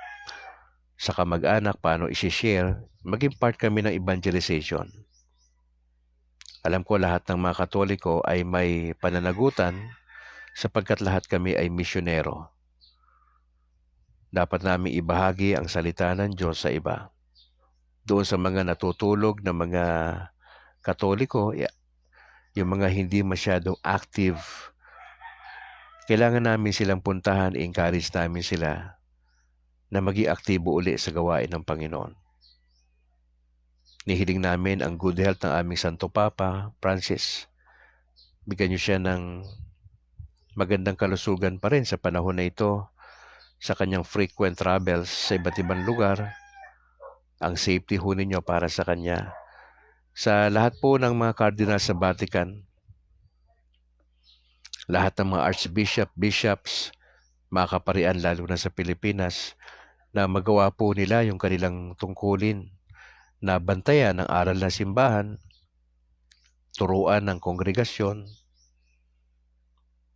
sa kamag-anak, paano isi-share, maging part kami ng evangelization. Alam ko lahat ng mga Katoliko ay may pananagutan sapagkat lahat kami ay misyonero. Dapat namin ibahagi ang salita ng Diyos sa iba. Doon sa mga natutulog na mga Katoliko, yung mga hindi masyadong active, kailangan namin silang puntahan, encourage namin sila na maging aktibo uli sa gawain ng Panginoon. Nihiling namin ang good health ng aming Santo Papa, Francis. Bigyan niyo siya ng magandang kalusugan pa rin sa panahon na ito, sa kanyang frequent travels sa iba't ibang lugar. Ang safety ho ninyo para sa kanya. Sa lahat po ng mga cardinal sa Vatican, lahat ng mga archbishop, bishops, mga kaparian lalo na sa Pilipinas, na magawa po nila yung kanilang tungkulin na bantayan ang aral ng simbahan, turuan ng kongregasyon,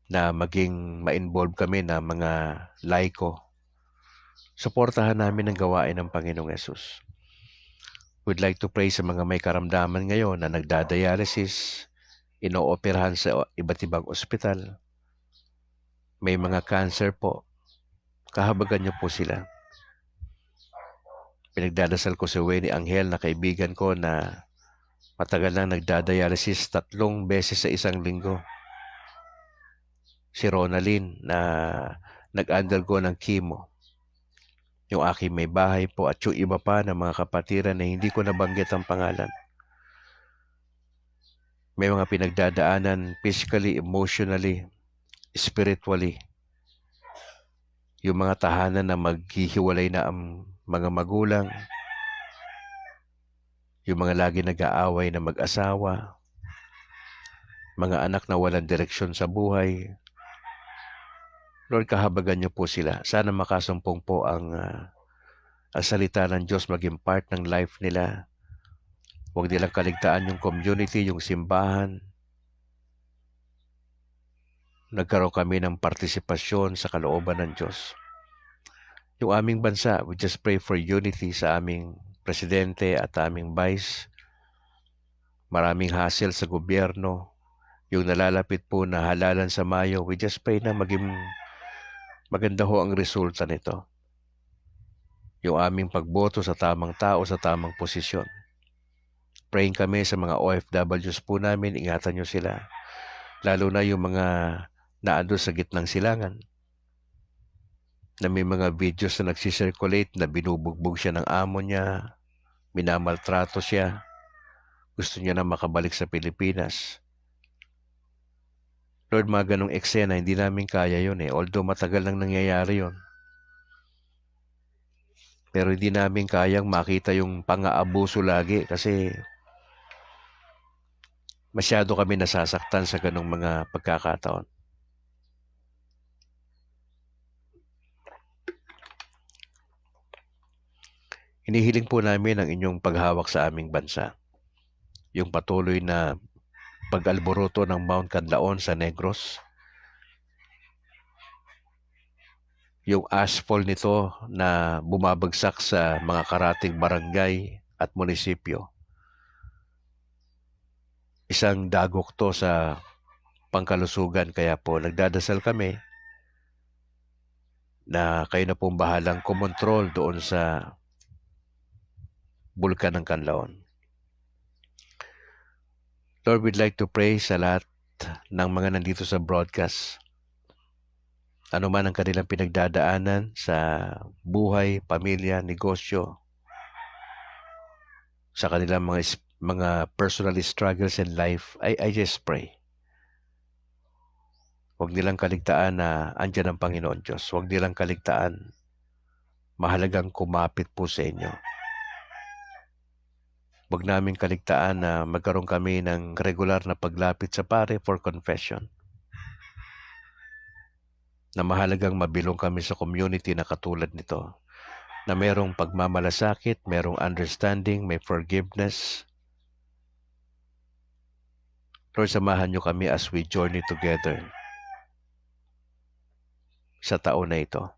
na maging ma-involve kami na mga laiko. Suportahan namin ang gawain ng Panginoong Yesus. We'd like to pray sa mga may karamdaman ngayon na nagdadialysis, inooperahan sa iba't ibang ospital. May mga cancer po. Kahabagan niyo po sila. Pinagdadasal ko si Winnie Angel na kaibigan ko na matagal nang nagdadialysis 3 beses sa isang linggo. Si Ronaldin na nag-undergo ng chemo. Yung aking may bahay po at yung iba pa na mga kapatiran na hindi ko nabanggit ang pangalan. May mga pinagdadaanan physically, emotionally, spiritually. Yung mga tahanan na maghihiwalay na ang mga magulang, yung mga lagi nag-aaway na mag-asawa, mga anak na walang direksyon sa buhay. Lord, kahabagan niyo po sila. Sana makasumpong po ang salita ng Diyos maging part ng life nila. Huwag nilang kaligtaan yung community, yung simbahan. Nagkaroon kami ng partisipasyon sa kalooban ng Diyos. Yung aming bansa, we just pray for unity sa aming presidente at aming vice. Maraming hassle sa gobyerno. Yung nalalapit po na halalan sa Mayo, we just pray na maging maganda ho ang resulta nito. Yung aming pagboto sa tamang tao, sa tamang posisyon. Praying kami sa mga OFWs po namin, ingatan nyo sila. Lalo na yung mga naando sa gitnang silangan, na may mga videos na nagsisirculate na binubugbog siya ng amo niya, minamaltrato siya, gusto niya na makabalik sa Pilipinas. Lord, mga ganong eksena, hindi namin kaya yun although matagal nang nangyayari yun. Pero hindi namin kayang makita yung pang-aabuso lagi kasi masyado kami nasasaktan sa ganong mga pagkakataon. Hinihiling po namin ang inyong paghawak sa aming bansa. Yung patuloy na pag-alboroto ng Mount Canlaon sa Negros. yung asphalt nito na bumabagsak sa mga karating barangay at munisipyo. Isang dagok to sa pangkalusugan, kaya po nagdadasal kami na kayo na pong bahalang kumontrol doon sa bulkan ng Canlaon. Lord, we'd like to pray sa lahat ng mga nandito sa broadcast. Ano man ang kanilang pinagdadaanan sa buhay, pamilya, negosyo, sa kanilang mga personal struggles in life, I just pray. Huwag nilang kaligtaan na andyan ang Panginoon Diyos. Huwag nilang kaligtaan. Mahalagang kumapit po sa inyo. Huwag namin kaligtaan na magkaroon kami ng regular na paglapit sa pare for confession. Na mahalagang mabilong kami sa community na katulad nito. Na merong pagmamalasakit, merong understanding, may forgiveness. Lord, samahan niyo kami as we journey together sa taon na ito.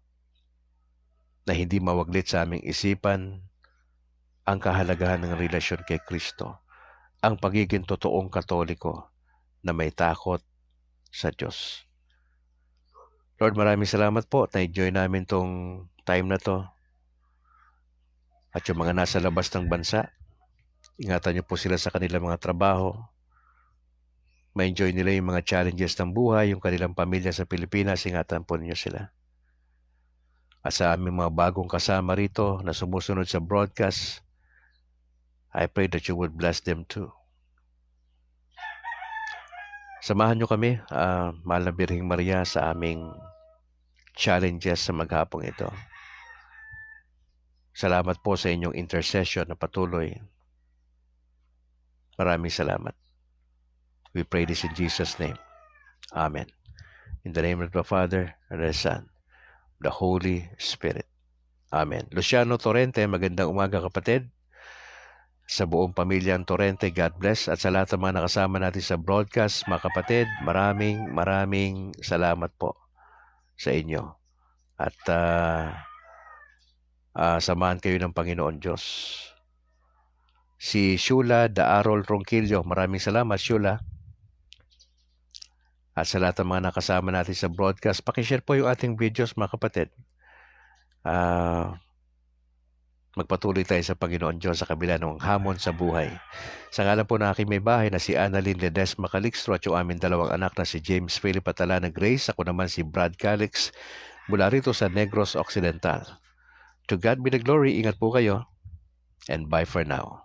Na hindi mawaglit sa aming isipan ang kahalagahan ng relasyon kay Kristo. Ang pagiging totoong Katoliko na may takot sa Diyos. Lord, maraming salamat po. Na-enjoy namin tong time na to. At yung mga nasa labas ng bansa, ingatan niyo po sila sa kanilang mga trabaho. Ma-enjoy nila yung mga challenges ng buhay, yung kanilang pamilya sa Pilipinas, ingatan po ninyo sila. At sa aming mga bagong kasama rito na sumusunod sa broadcast, I pray that you would bless them too. Samahan niyo kami, Mahal na Birheng Maria, sa aming challenges sa maghapong ito. Salamat po sa inyong intercession na patuloy. Maraming salamat. We pray this in Jesus' name. Amen. In the name of the Father, and the Son, the Holy Spirit. Amen. Luciano Torrente, magandang umaga kapatid. Sa buong pamilyang Torrente, God bless. At sa lahat ng mga nakasama natin sa broadcast, mga kapatid, maraming salamat po sa inyo. At samahan kayo ng Panginoon Diyos. Si Shula Daarol Ronquillo, maraming salamat Shula. At sa lahat ng mga nakasama natin sa broadcast, pakishare po yung ating videos mga kapatid. Magpatuloy tayo sa Panginoon Diyos sa kabila ng hamon sa buhay. Sa ngalan po na aking may bahay na si Annalyn Ledesma Calixto at yung aming dalawang anak na si James Philip Atalana Grace. Ako naman si Brad Calix mula rito sa Negros Occidental. To God be the glory. Ingat po kayo. And bye for now.